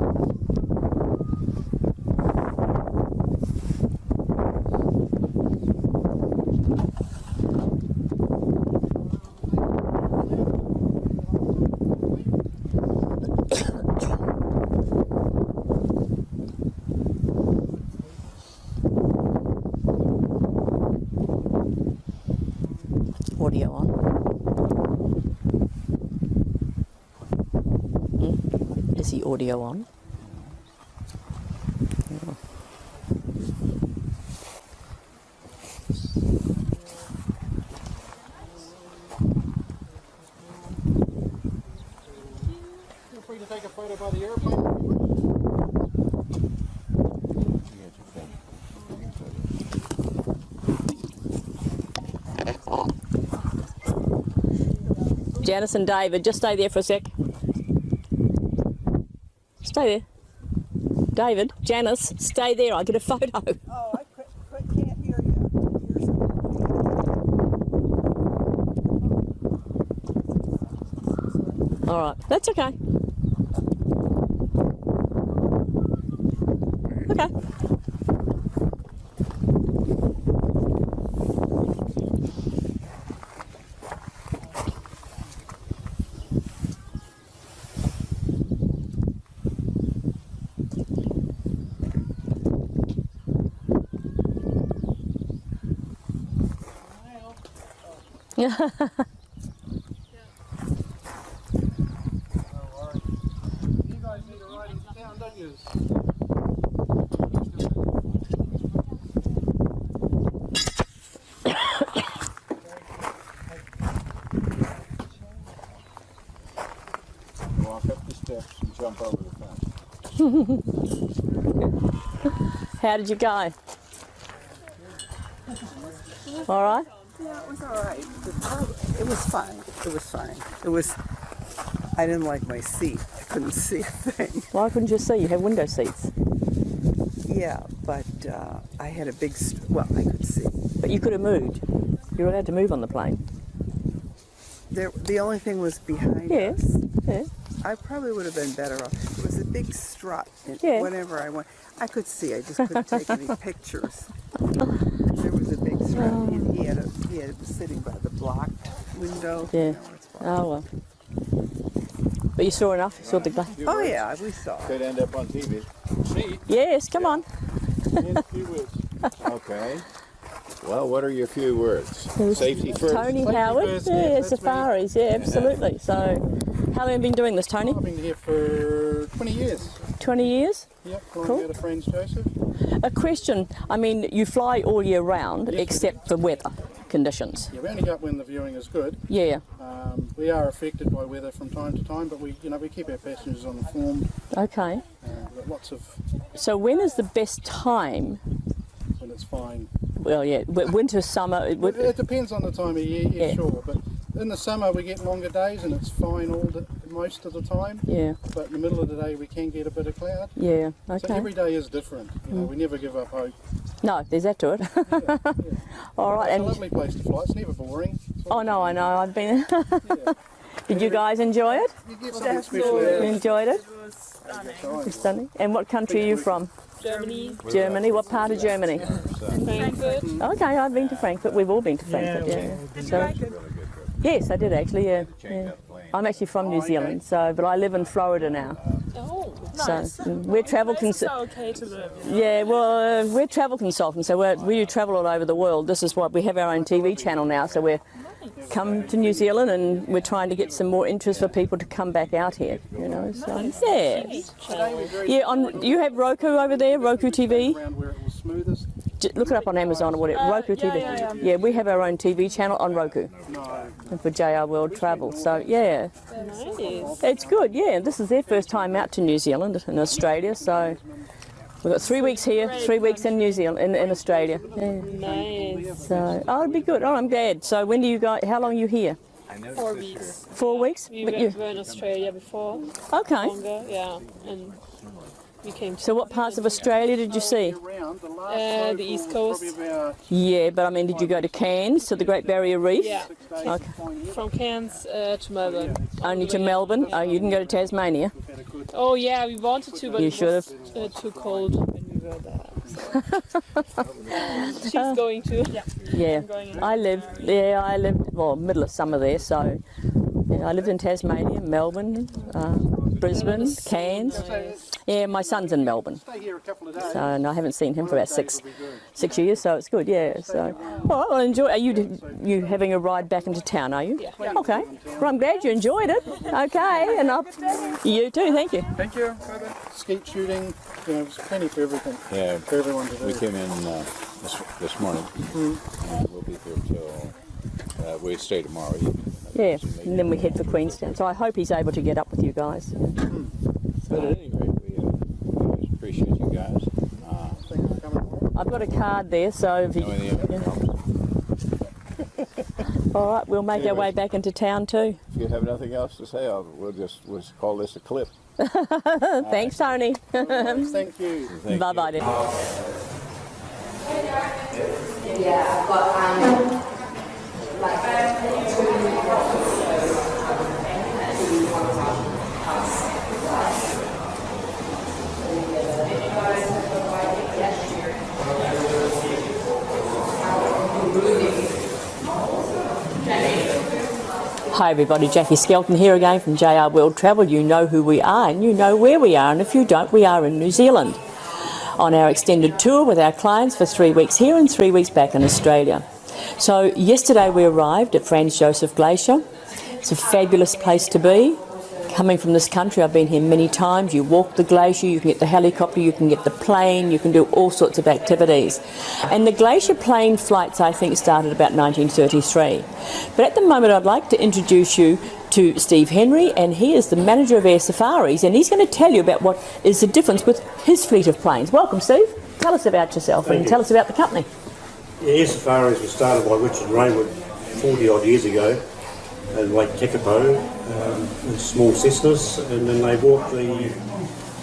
Audio on. Is the audio on? Oh. Feel free to take a photo by the airplane. Janice and David, just stay there for a sec. Stay there. David, Janice, stay there. I'll get a photo. Oh, I can't hear you. All right, that's okay. Okay. Yeah. You guys need a ride into town, don't you? Walk up the steps and jump over the fence. How did you go? All right? Yeah, it was all right. It was fun. It was fine. It was. I didn't like my seat. I couldn't see a thing. Why couldn't you see? You have window seats. Yeah, but I had a big. Well, I could see. But you could have moved. You're allowed to move on the plane. The only thing was behind Yes. us. Yeah. I probably would have been better off. It was a big strut. And Yeah. whenever I went, I could see. I just couldn't take any pictures. There was a big strut, and he was sitting by the blocked window. Yeah. You know, it's blocked. Oh well. But you saw enough. You saw the glass. Oh yeah, we saw. Could end up on TV. Me? Yes. Come on. In a few words. Okay. Well, what are your few words? Safety first. Tony Safety Howard. first, Yeah, yeah, that's me. Safaris. Yeah, absolutely. So, how long have you been doing this, Tony? I've been here for 20 years. 20 years. Yep, flying Cool. out of Friends Joseph. A question. I mean, you fly all year round, Yes, we except for weather conditions. Yeah, we only go up when the viewing is good. Yeah. We are affected by weather from time to time, but we keep our passengers informed. Okay. We've got lots of So, when is the best time? when it's fine. Well, yeah, winter, summer. It depends on the time of year, Yeah. sure. But in the summer we get longer days and it's fine most of the time. Yeah. But in the middle of the day we can get a bit of cloud. Yeah. So Okay. every day is different. We never give up hope. No, there's that to it. Yeah. All right. It's a And lovely place to fly. It's never boring. oh no, I know. I've been. Yeah. Did you guys enjoy it? You get something special You out of it. enjoyed it? Stunning. It's stunning. And what country are you from? Germany. Germany. What part of Germany? Frankfurt. Okay, I've been to Frankfurt. We've all been to Frankfurt. Yeah. So, yes, I did actually. Yeah. I'm actually from New Zealand, but I live in Florida now. Oh, So we're travel consultants. okay to live. Yeah, well, we're travel consultants, so we do travel all over the world. This is what we have our own TV channel now, so we're come to New Zealand and we're trying to get some more interest for people to come back out here. You know, so yes. Yeah, you have Roku over there, Roku TV. Around where it was smoothest. Look it up on Amazon or whatever. Roku TV. Yeah, we have our own TV channel on Roku. And for JR World Travel. So yeah, Nice. it's good. Yeah, this is their first time out to New Zealand and Australia. So we've got 3 weeks here, 3 weeks in New Zealand, in Australia. Yeah. Nice. So it'll be good. Oh, I'm glad. So when do you go? How long are you here? 4 weeks. 4 weeks. We But were in Australia before. Okay. Longer, yeah. And we came to So what parts of Australia did you see? Around the last the East snowfall was Coast. probably about Yeah, but I mean, did you go to Cairns, to the Great Barrier Reef? Yeah. 6 days Okay. point here. From Cairns to Melbourne. Only to Melbourne? Oh, you didn't go to Tasmania? We've had a good Oh yeah, we wanted to, but You it should was too cold when we were there. So. She's going to. Yeah. Yeah. Going in. I lived, well, middle of summer there, so yeah, I lived in Tasmania, Melbourne, Brisbane, Cairns. Nice. Yeah, my son's in Melbourne. stay here a couple of days. So, and I haven't seen him for about six years, so it's good, yeah. So, all right, well, enjoy. Are you having a ride back into town, are you? Yeah. Okay. Well, I'm glad you enjoyed it. Okay, and you too, thank you. Thank you. Skeet shooting, there's plenty for everything. Yeah, For everyone to do. we came in this morning, and we'll be here till we stay tomorrow evening. Yeah, and then we head for Queenstown. So I hope he's able to get up with you guys. But at any rate, we always appreciate you guys. Thanks for coming along. I've got a card there, so if you, Know any other problems? all right, we'll make our way back into town too. If you have nothing else to say, we'll just call this a clip. Thanks, Tony. Thank you. Thank Bye you. bye then. Hi everybody, Jackie Skelton here again from JR World Travel. You know who we are and you know where we are, and if you don't, we are in New Zealand on our extended tour with our clients for 3 weeks here and 3 weeks back in Australia. So yesterday we arrived at Franz Josef Glacier. It's a fabulous place to be. Coming from this country, I've been here many times. You walk the glacier, you can get the helicopter, you can get the plane, you can do all sorts of activities. And the glacier plane flights, I think, started about 1933. But at the moment, I'd like to introduce you to Steve Henry, and he is the manager of Air Safaris, and he's going to tell you about what is the difference with his fleet of planes. Welcome, Steve. Tell us about yourself and tell us about the company. Yeah, Air Safaris was started by Richard Rainwood 40 odd years ago in Lake Tekapo, in small Cessnas, and then they bought the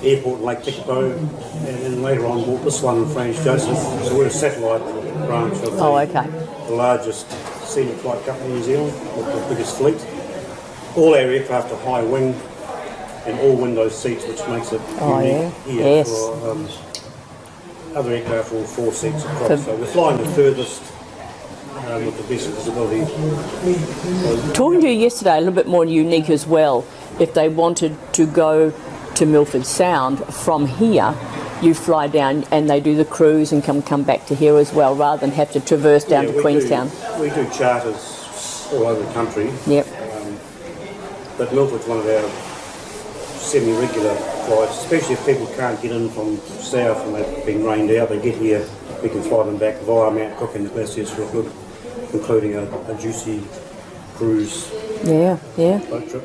airport in Lake Tekapo, and then later on bought this one in Franz Josef. So we're a satellite branch of the largest scenic flight company in New Zealand, with the biggest fleet. All our aircraft are high wing and all window seats, which makes it unique here. Yes. For, other aircraft are all 4 seats across, so we're flying the furthest with the best visibility. Talking to you yesterday, a little bit more unique as well. If they wanted to go to Milford Sound from here, you fly down and they do the cruise and come back to here as well, rather than have to traverse down to Queenstown. We do charters all over the country. Yep. But Milford's one of our semi-regular flights, especially if people can't get in from south and they've been rained out. They get here, we can fly them back via Mount Cook and Glaciers for a good, including a juicy cruise boat trip.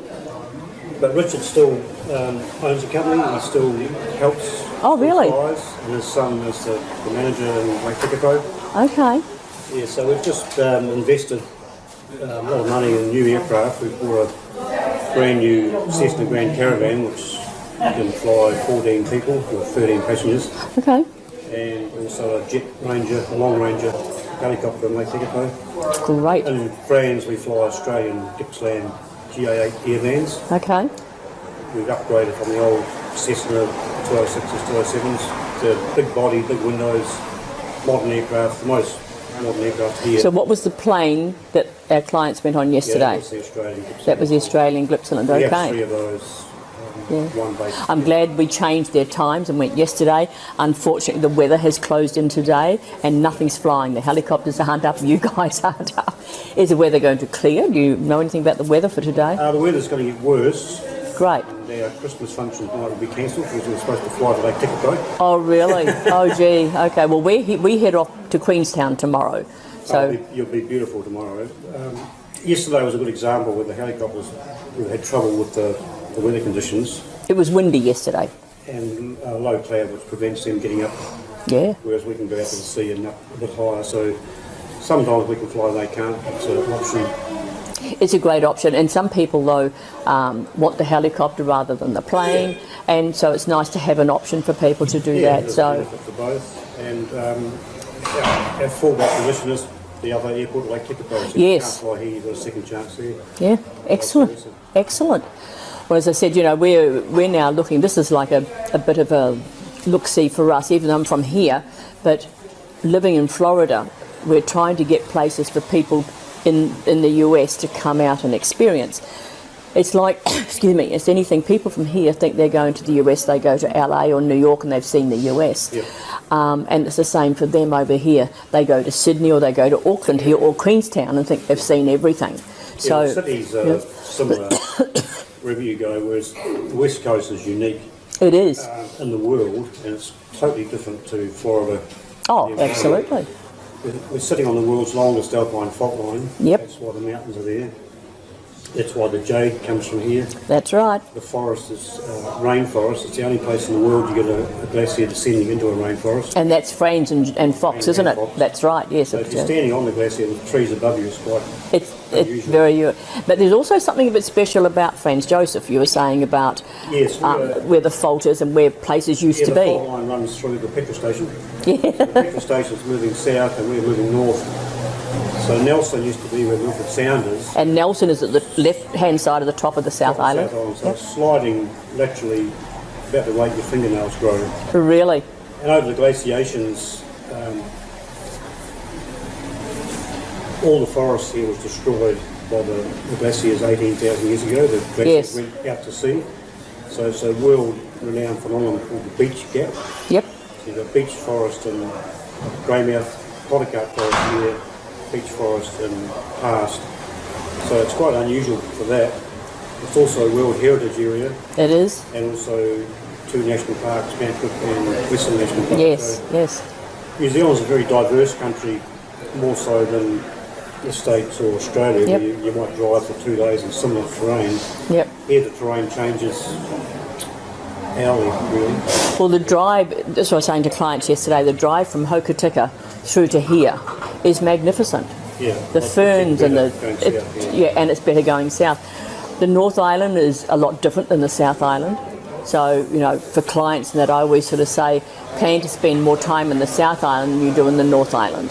But Richard still owns the company. He still helps. Oh, really? Flies, and his son is the manager in Lake Tekapo. Okay. Yeah, so we've just invested a lot of money in new aircraft. We've bought a brand new Cessna Grand Caravan, which can fly 14 people or 13 passengers. Okay. And also a Jet Ranger, a Long Ranger helicopter in Lake Tekapo. Great. And in France we fly Australian Gippsland GA8 air vans. Okay. We've upgraded from the old Cessna 206s, 207s to big body, big windows, modern aircraft, the most modern aircraft here. So what was the plane that our clients went on yesterday? Yeah, that was the Australian Gippsland. That was the Australian Gippsland, We okay. have 3 of those, one base. I'm glad we changed their times and went yesterday. Unfortunately, the weather has closed in today and nothing's flying. The helicopters aren't up, you guys aren't up. Is the weather going to clear? Do you know anything about the weather for today? The weather's going to get worse. Great. And our Christmas function tonight will be cancelled because we were supposed to fly to Lake Tekapo. Oh, really? Oh, gee. Okay, well, we head off to Queenstown tomorrow. So You'll be beautiful tomorrow. Yesterday was a good example where the helicopters had trouble with the weather conditions. It was windy yesterday. And low cloud, which prevents them getting up. Yeah. Whereas we can go out to the sea and up a bit higher. So sometimes we can fly and they can't. It's an option. It's a great option, and some people though want the helicopter rather than the plane, and so it's nice to have an option for people to do that. there's So benefit for both. And our fallback position is the other airport, Lake Tekapo. So Yes. you can't fly here, you've got a second chance there. yeah, excellent, excellent. Well, as I said, you know, we're now looking. This is like a bit of a look-see for us, even though I'm from here, but living in Florida, we're trying to get places for people in the US to come out and experience. It's like, excuse me, it's anything. People from here think they're going to the US, they go to LA or New York and they've seen the US. Yep. And it's the same for them over here. They go to Sydney or they go to Auckland here or Queenstown and think they've seen everything. So the cities are similar wherever you go, whereas the West Coast is unique it is. in the world, and it's totally different to Florida. Oh, Yeah, absolutely. We're sitting on the world's longest alpine fault line. Yep. That's why the mountains are there. That's why the jade comes from here. That's right. The forest is rainforest. It's the only place in the world you get a glacier descending into a rainforest. And that's Franz and Fox, isn't it? Fox. That's right, yes. So if you're standing on the glacier with trees above you, it's quite It's unusual. very, but there's also something a bit special about Franz Josef. You were saying about Yes, where the fault is and where places used yeah, to the be. fault line runs through the petrol station. The petrol station's moving south and we're moving north. So Nelson used to be where Milford Sound is. And Nelson is at the left-hand side of the top of the South Island. So it's sliding laterally about the rate your fingernails grow. Really? And over the glaciations, all the forest here was destroyed by the glaciers 18,000 years ago. The glaciers Yes. went out to sea. So it's a world-renowned phenomenon called the beach gap. Yep. So you've got beech forest and greymouth polycarp forest here, beech forest and past. So it's quite unusual for that. It's also a World Heritage Area It is. and also 2 national parks, Mount Cook and Western National Park. Yes, So yes. New Zealand's a very diverse country, more so than the States or Australia, Yep. where you might drive for 2 days in similar terrain. Yep. Here the terrain changes hourly, really. Well, the drive, that's what I was saying to clients yesterday, the drive from Hokitika through to here is magnificent. Yeah. The It's ferns and better the going south, yeah, and it's better going south. The North Island is a lot different than the South Island. So, you know, for clients that I always sort of say, plan to spend more time in the South Island than you do in the North Island.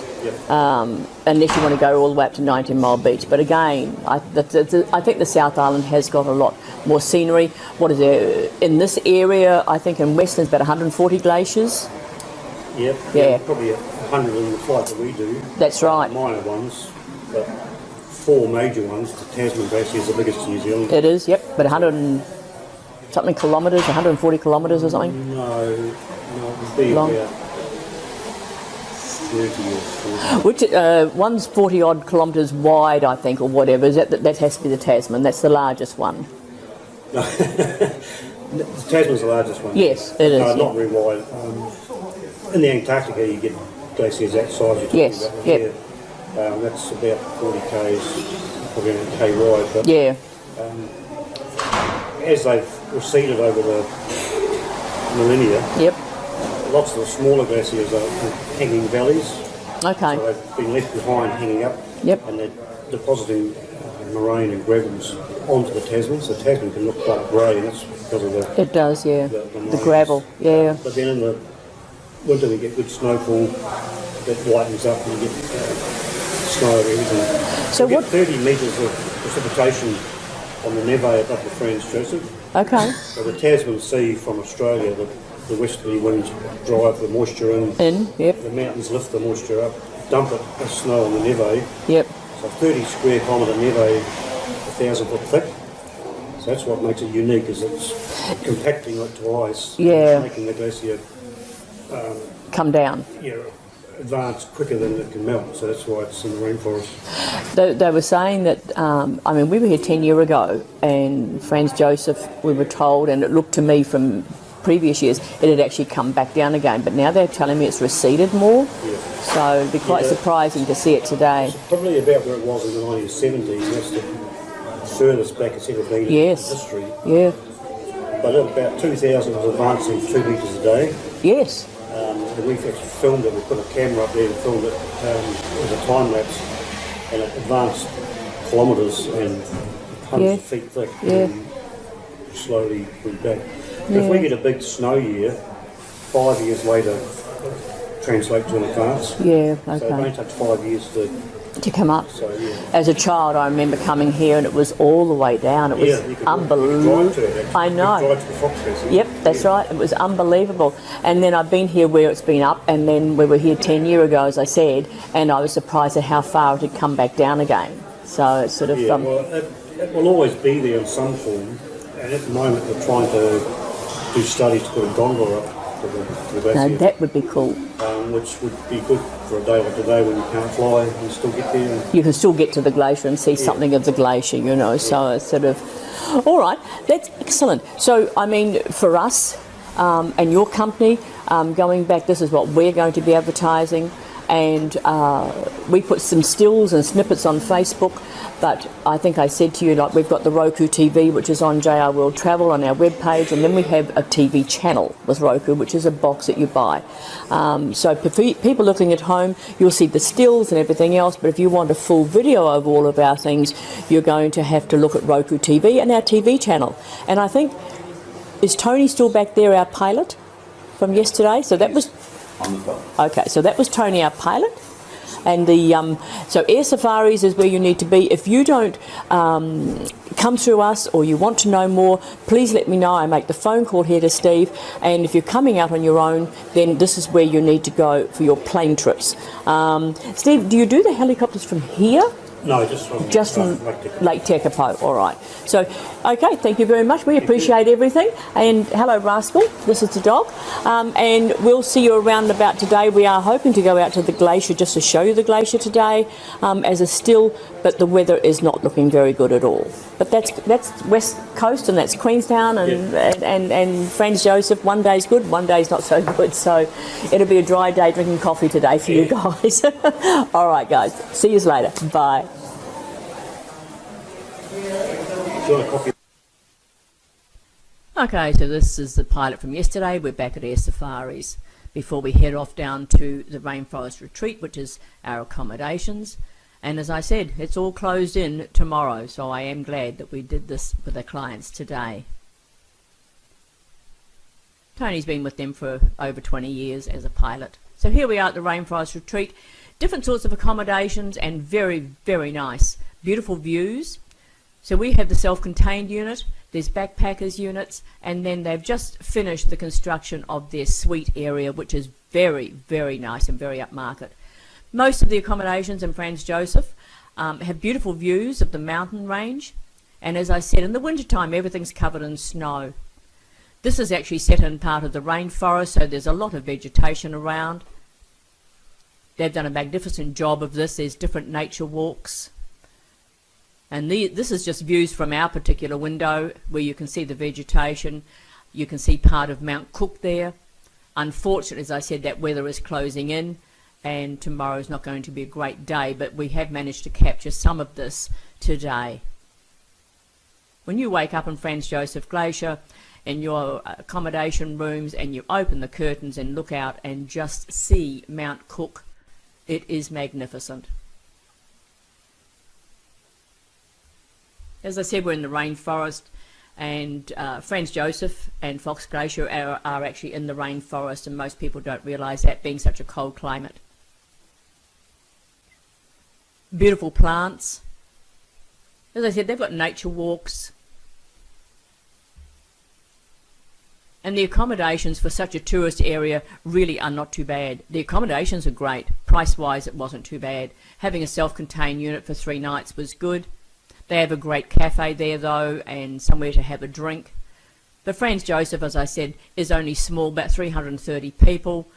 Unless you want to go all the way up to 19 Mile Beach. But again, I think the South Island has got a lot more scenery. What is there? In this area, I think in Western, it's about 140 glaciers. Yep. Yeah. Probably 100 in the flight that we do. That's right. Minor ones, but 4 major ones. The Tasman Glacier is the biggest in New Zealand. It is, yep, but 100 and something kilometres, 140 kilometres or something. No, it would be Long. about 30 or 40. Which one's 40 odd kilometres wide, I think, or whatever. Is that has to be the Tasman? That's the largest one. The Tasman's the largest one. Yes, it is. No, yeah. not very wide. In the Antarctica, you get glaciers that size you're talking Yes, about. yep. Yeah. That's about 40 k's, probably a k wide. But Yeah, as they've receded over the millennia, yep, lots of the smaller glaciers are hanging valleys. okay, So they've been left behind hanging up. Yep. And they're depositing moraine and gravels onto the Tasman. So the Tasman can look quite grey, and that's because of the... it does, yeah. the The moraines. gravel, yeah. But then in the winter we get good snowfall that lightens up and you get snow over everything. So we what- get 30 metres of precipitation on the neve above the Franz Joseph. Okay. So the Tasman Sea from Australia, the westerly winds drive the moisture in. Yep. The mountains lift the moisture up, dump it as snow on the neve. Yep. So 30 square kilometre neve, 1,000 foot thick. So that's what makes it unique, is it's compacting it to ice. Yeah. Making the glacier Come down. advance quicker than it can melt. So that's why it's in the rainforest. They were saying that, I mean, we were here 10 years ago, and Franz Joseph, we were told, and it looked to me from previous years, it had actually come back down again. But now they're telling me it's receded more. Yeah. So it'd be quite surprising to see it today. It's probably about where it was in the 1970s. That's the furthest back it's ever been in history. Yeah. But at about 2000 it was advancing 2 metres a day. Yes. And we've actually filmed it. We put a camera up there and filmed it as a time lapse, and it advanced kilometres and hundreds of feet thick. And slowly went back. If we get a big snow year, 5 years later translate to an advance. Yeah, okay. So it only takes 5 years to come up. So, yeah. As a child, I remember coming here and it was all the way down. It was unbelievable. Drive to it, actually. I know. You drive to the Fox Festival. Yep, that's right. It was unbelievable. And then I've been here where it's been up, and then we were here 10 years ago, as I said, and I was surprised at how far it had come back down again. So it's sort of... well, it will always be there in some form, and at the moment we're trying to do studies to put a gondola up to the glacier. No, that would be cool. Which would be good for a day like today when you can't fly and still get there. You can still get to the glacier and see something of the glacier, you know, so it's sort of... All right, that's excellent. So, I mean, for us and your company, going back, this is what we're going to be advertising, and we put some stills and snippets on Facebook, but I think I said to you, like, we've got the Roku TV, which is on JR World Travel on our webpage, and then we have a TV channel with Roku, which is a box that you buy. So for people looking at home, you'll see the stills and everything else, but if you want a full video of all of our things, you're going to have to look at Roku TV and our TV channel. And I think, is Tony still back there, our pilot from yesterday? So that was... On the phone. Okay, so that was Tony, our pilot. And the so Air Safaris is where you need to be. If you don't come through us or you want to know more, please let me know. I make the phone call here to Steve. And if you're coming out on your own, then this is where you need to go for your plane trips. Steve, do you do the helicopters from here? No, just from Lake Tekapo. All right. So, okay, thank you very much. We appreciate everything. And hello, Rascal. This is the dog. And we'll see you around about today. We are hoping to go out to the glacier just to show you the glacier today as a still, but the weather is not looking very good at all. But that's West Coast, and that's Queenstown and Franz Joseph. One day's good, one day's not so good. So it'll be a dry day drinking coffee today for you guys. All right, guys. See you later. Bye. Okay, so this is the pilot from yesterday. We're back at Air Safaris before we head off down to the Rainforest Retreat, which is our accommodations. And as I said, it's all closed in tomorrow, so I am glad that we did this with the clients today. Tony's been with them for over 20 years as a pilot. So here we are at the Rainforest Retreat. Different sorts of accommodations and very, very nice. Beautiful views. So we have the self-contained unit, there's backpackers units, and then they've just finished the construction of their suite area, which is very, very nice and very upmarket. Most of the accommodations in Franz Joseph have beautiful views of the mountain range, and as I said, in the wintertime everything's covered in snow. This is actually set in part of the rainforest, so there's a lot of vegetation around. They've done a magnificent job of this. There's different nature walks. And this is just views from our particular window where you can see the vegetation. You can see part of Mount Cook there. Unfortunately, as I said, that weather is closing in and tomorrow is not going to be a great day, but we have managed to capture some of this today. When you wake up in Franz Joseph Glacier in your accommodation rooms and you open the curtains and look out and just see Mount Cook, it is magnificent. As I said, we're in the rainforest, and Franz Joseph and Fox Glacier are actually in the rainforest, and most people don't realise that, being such a cold climate. Beautiful plants. As I said, they've got nature walks. And the accommodations for such a tourist area really are not too bad. The accommodations are great. Price-wise, it wasn't too bad. Having a self-contained unit for 3 nights was good. They have a great cafe there, though, and somewhere to have a drink. The Franz Josef, as I said, is only small, about 330 people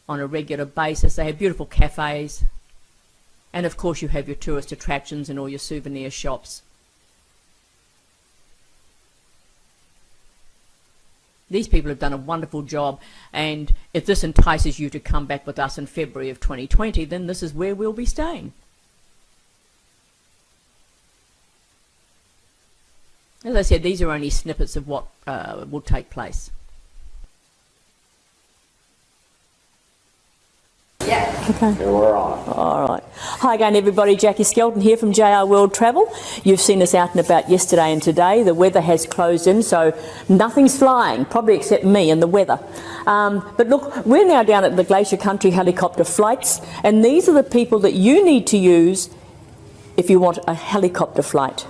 on a regular basis. They have beautiful cafes. And, of course, you have your tourist attractions and all your souvenir shops. These people have done a wonderful job, and if this entices you to come back with us in February of 2020, then this is where we'll be staying. As I said, these are only snippets of what will take place. Okay. We're on. All right. Hi again, everybody. Jackie Skelton here from JR World Travel. You've seen us out and about yesterday and today. The weather has closed in, so nothing's flying, probably except me and the weather. But look, we're now down at the Glacier Country helicopter flights, and these are the people that you need to use if you want a helicopter flight.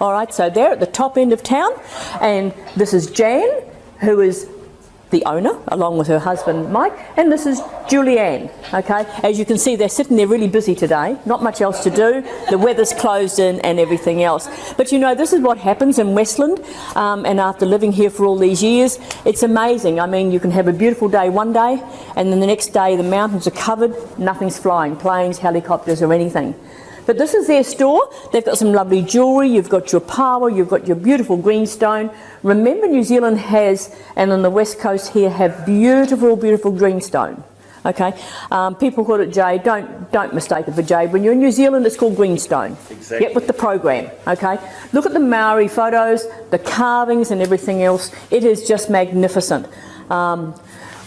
All right, so they're at the top end of town, and this is Jan, who is the owner, along with her husband Mike, and this is Julianne. Okay, as you can see, they're sitting there really busy today, not much else to do. The weather's closed in and everything else. But you know, this is what happens in Westland, and after living here for all these years, it's amazing. I mean, you can have a beautiful day one day, and then the next day the mountains are covered, nothing's flying, planes, helicopters or anything. But this is their store. They've got some lovely jewellery, you've got your power, you've got your beautiful greenstone. Remember, New Zealand has, and on the west coast here, have beautiful, beautiful greenstone. Okay, people call it jade. Don't mistake it for jade. When you're in New Zealand, it's called greenstone. Exactly. Get with the program. Okay, look at the Maori photos, the carvings and everything else. It is just magnificent.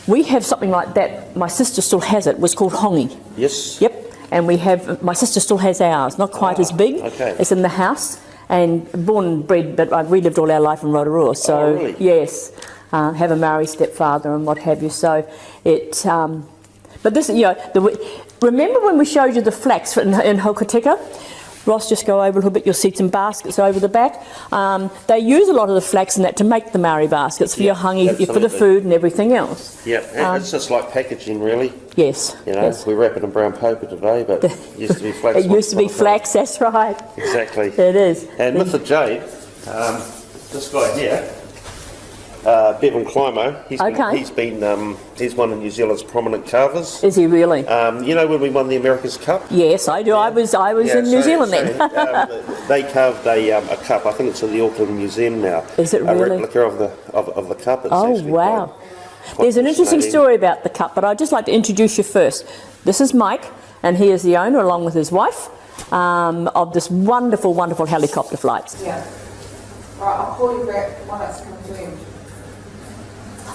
We have something like that. My sister still has it. It was called hongi. Yes. Yep. And we have, my sister still has ours, not quite as big. Okay. It's in the house, and born and bred, but we lived all our life in Rotorua, so oh, really? Yes, have a Maori stepfather and what have you. So it, but this, you know, remember when we showed you the flax in Hokitika? Ross, just go over a little bit, you'll see some baskets over the back. They use a lot of the flax and that to make the Maori baskets for your hangi, for the food and everything else. Yeah, it's just like packaging, really. Yes. You know, yes. we wrap it in brown paper today, but it used to be flax. It used to be flax, that's right. Exactly. It is. And with the jade, this guy here, Bevan Climo, he's one of New Zealand's prominent carvers. Is he really? You know when we won the America's Cup? Yes, I do. Yeah. I was in New Zealand then. They carved a cup. I think it's in the Auckland Museum now. Is it really? A replica of the cup. It's oh wow! There's an interesting story about the cup, but I'd just like to introduce you first. This is Mike, and he is the owner, along with his wife, of this wonderful, wonderful helicopter flights. Yeah. All right, I'll call you back when it's coming to him.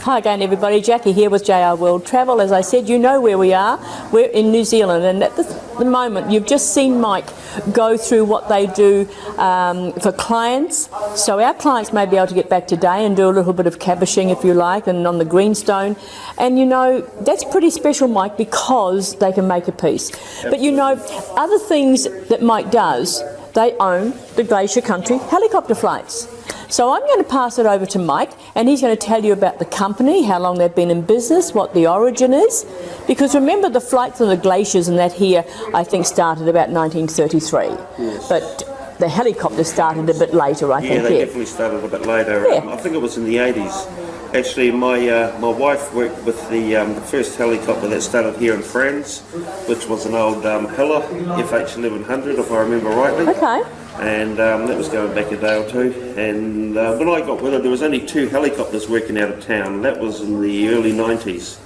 Hi again, everybody. Jackie here with JR World Travel. As I said, you know where we are. We're in New Zealand, and at the moment, you've just seen Mike go through what they do for clients. So our clients may be able to get back today and do a little bit of caboching, if you like, and on the greenstone. And you know, that's pretty special, Mike, because they can make a piece. But you know, other things that Mike does, they own the Glacier Country helicopter flights. So I'm going to pass it over to Mike, and he's going to tell you about the company, how long they've been in business, what the origin is. Because remember, the flights on the glaciers and that here, I think, started about 1933. Yes. But the helicopter started a bit later, I think. Yeah, they definitely started a bit later. Yeah. I think it was in the 80s. Actually, my wife worked with the first helicopter that started here in France, which was an old Hiller FH1100, if I remember rightly. Okay. And that was going back a day or two. And when I got with her, there was only 2 helicopters working out of town. That was in the early 90s.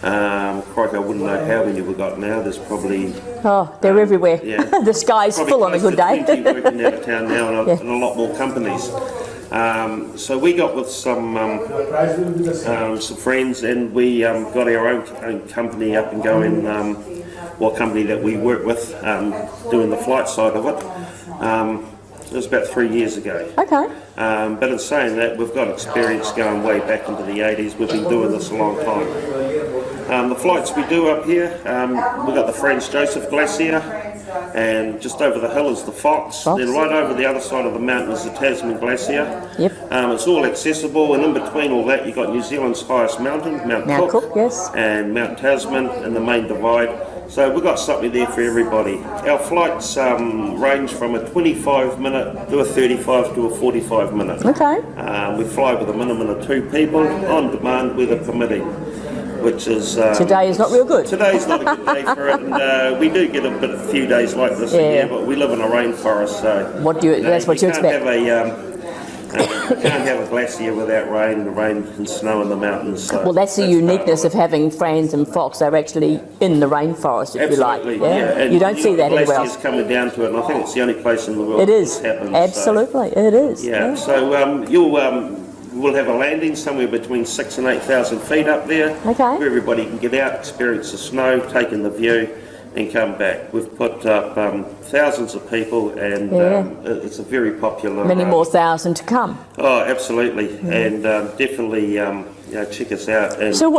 Crikey, I wouldn't know how many we've got now. There's probably... Oh, they're everywhere. Yeah. The sky's probably full on a good day. 20 working out of town now, and a lot more companies. So we got with some friends, and we got our own company up and going. Company that we work with, doing the flight side of it. It was about 3 years ago. Okay. But in saying that, we've got experience going way back into the 80s. We've been doing this a long time. The flights we do up here, we've got the Franz Josef Glacier, and just over the hill is the Fox. Then right over the other side of the mountain is the Tasman Glacier. Yep. It's all accessible, and in between all that you've got New Zealand's highest mountain, Mount Cook, yes, and Mount Tasman and the main divide. So we've got something there for everybody. Our flights range from a 25-minute to a 35 to a 45-minute. Okay. We fly with a minimum of 2 people, on demand, weather permitting, which is... today is not real good. Today's not a good day for it, and we do get a few days like this a year, but we live in a rainforest, so... That's what you expect. You can't have a glacier without rain and snow in the mountains. So well, that's the uniqueness of having Franz and Fox. They're actually in the rainforest, if Absolutely, you like. Yeah? And you don't see that anywhere else. Glaciers coming down to it, and I think it's the only place in the world it is. this happens. Absolutely, it is. Yeah, so we'll have a landing somewhere between 6,000 and 8,000 feet up there, where everybody can get out, experience the snow, take in the view, and come back. We've put up thousands of people, and it's a very popular... Many more thousand to come. Oh, absolutely, and definitely check us out. And So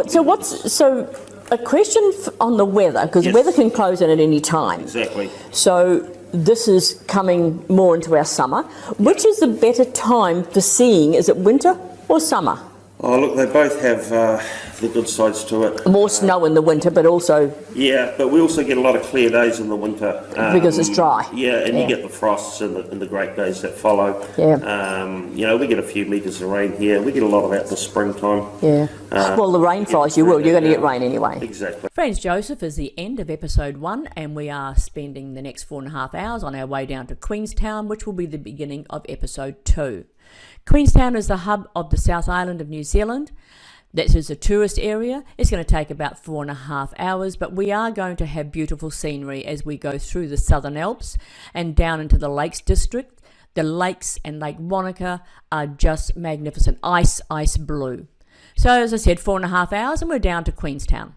a question on the weather, because the weather can close in at any time. Exactly. So this is coming more into our summer. Which is the better time for seeing? Is it winter or summer? Oh, look, they both have the good sides to it. More snow in the winter, but also... Yeah, but we also get a lot of clear days in the winter. Because it's dry. Yeah, and you get the frosts and the great days that follow. Yeah. We get a few metres of rain here. We get a lot of that in the springtime. Yeah. Well, the rainfalls, you're going to get rain anyway. Exactly. Friends, Joseph is the end of episode 1, and we are spending the next 4.5 hours on our way down to Queenstown, which will be the beginning of episode 2. Queenstown is the hub of the South Island of New Zealand. This is a tourist area. It's going to take about 4.5 hours, but we are going to have beautiful scenery as we go through the Southern Alps and down into the Lakes District. The lakes and Lake Wanaka are just magnificent. Ice blue. So as I said, 4.5 hours and we're down to Queenstown.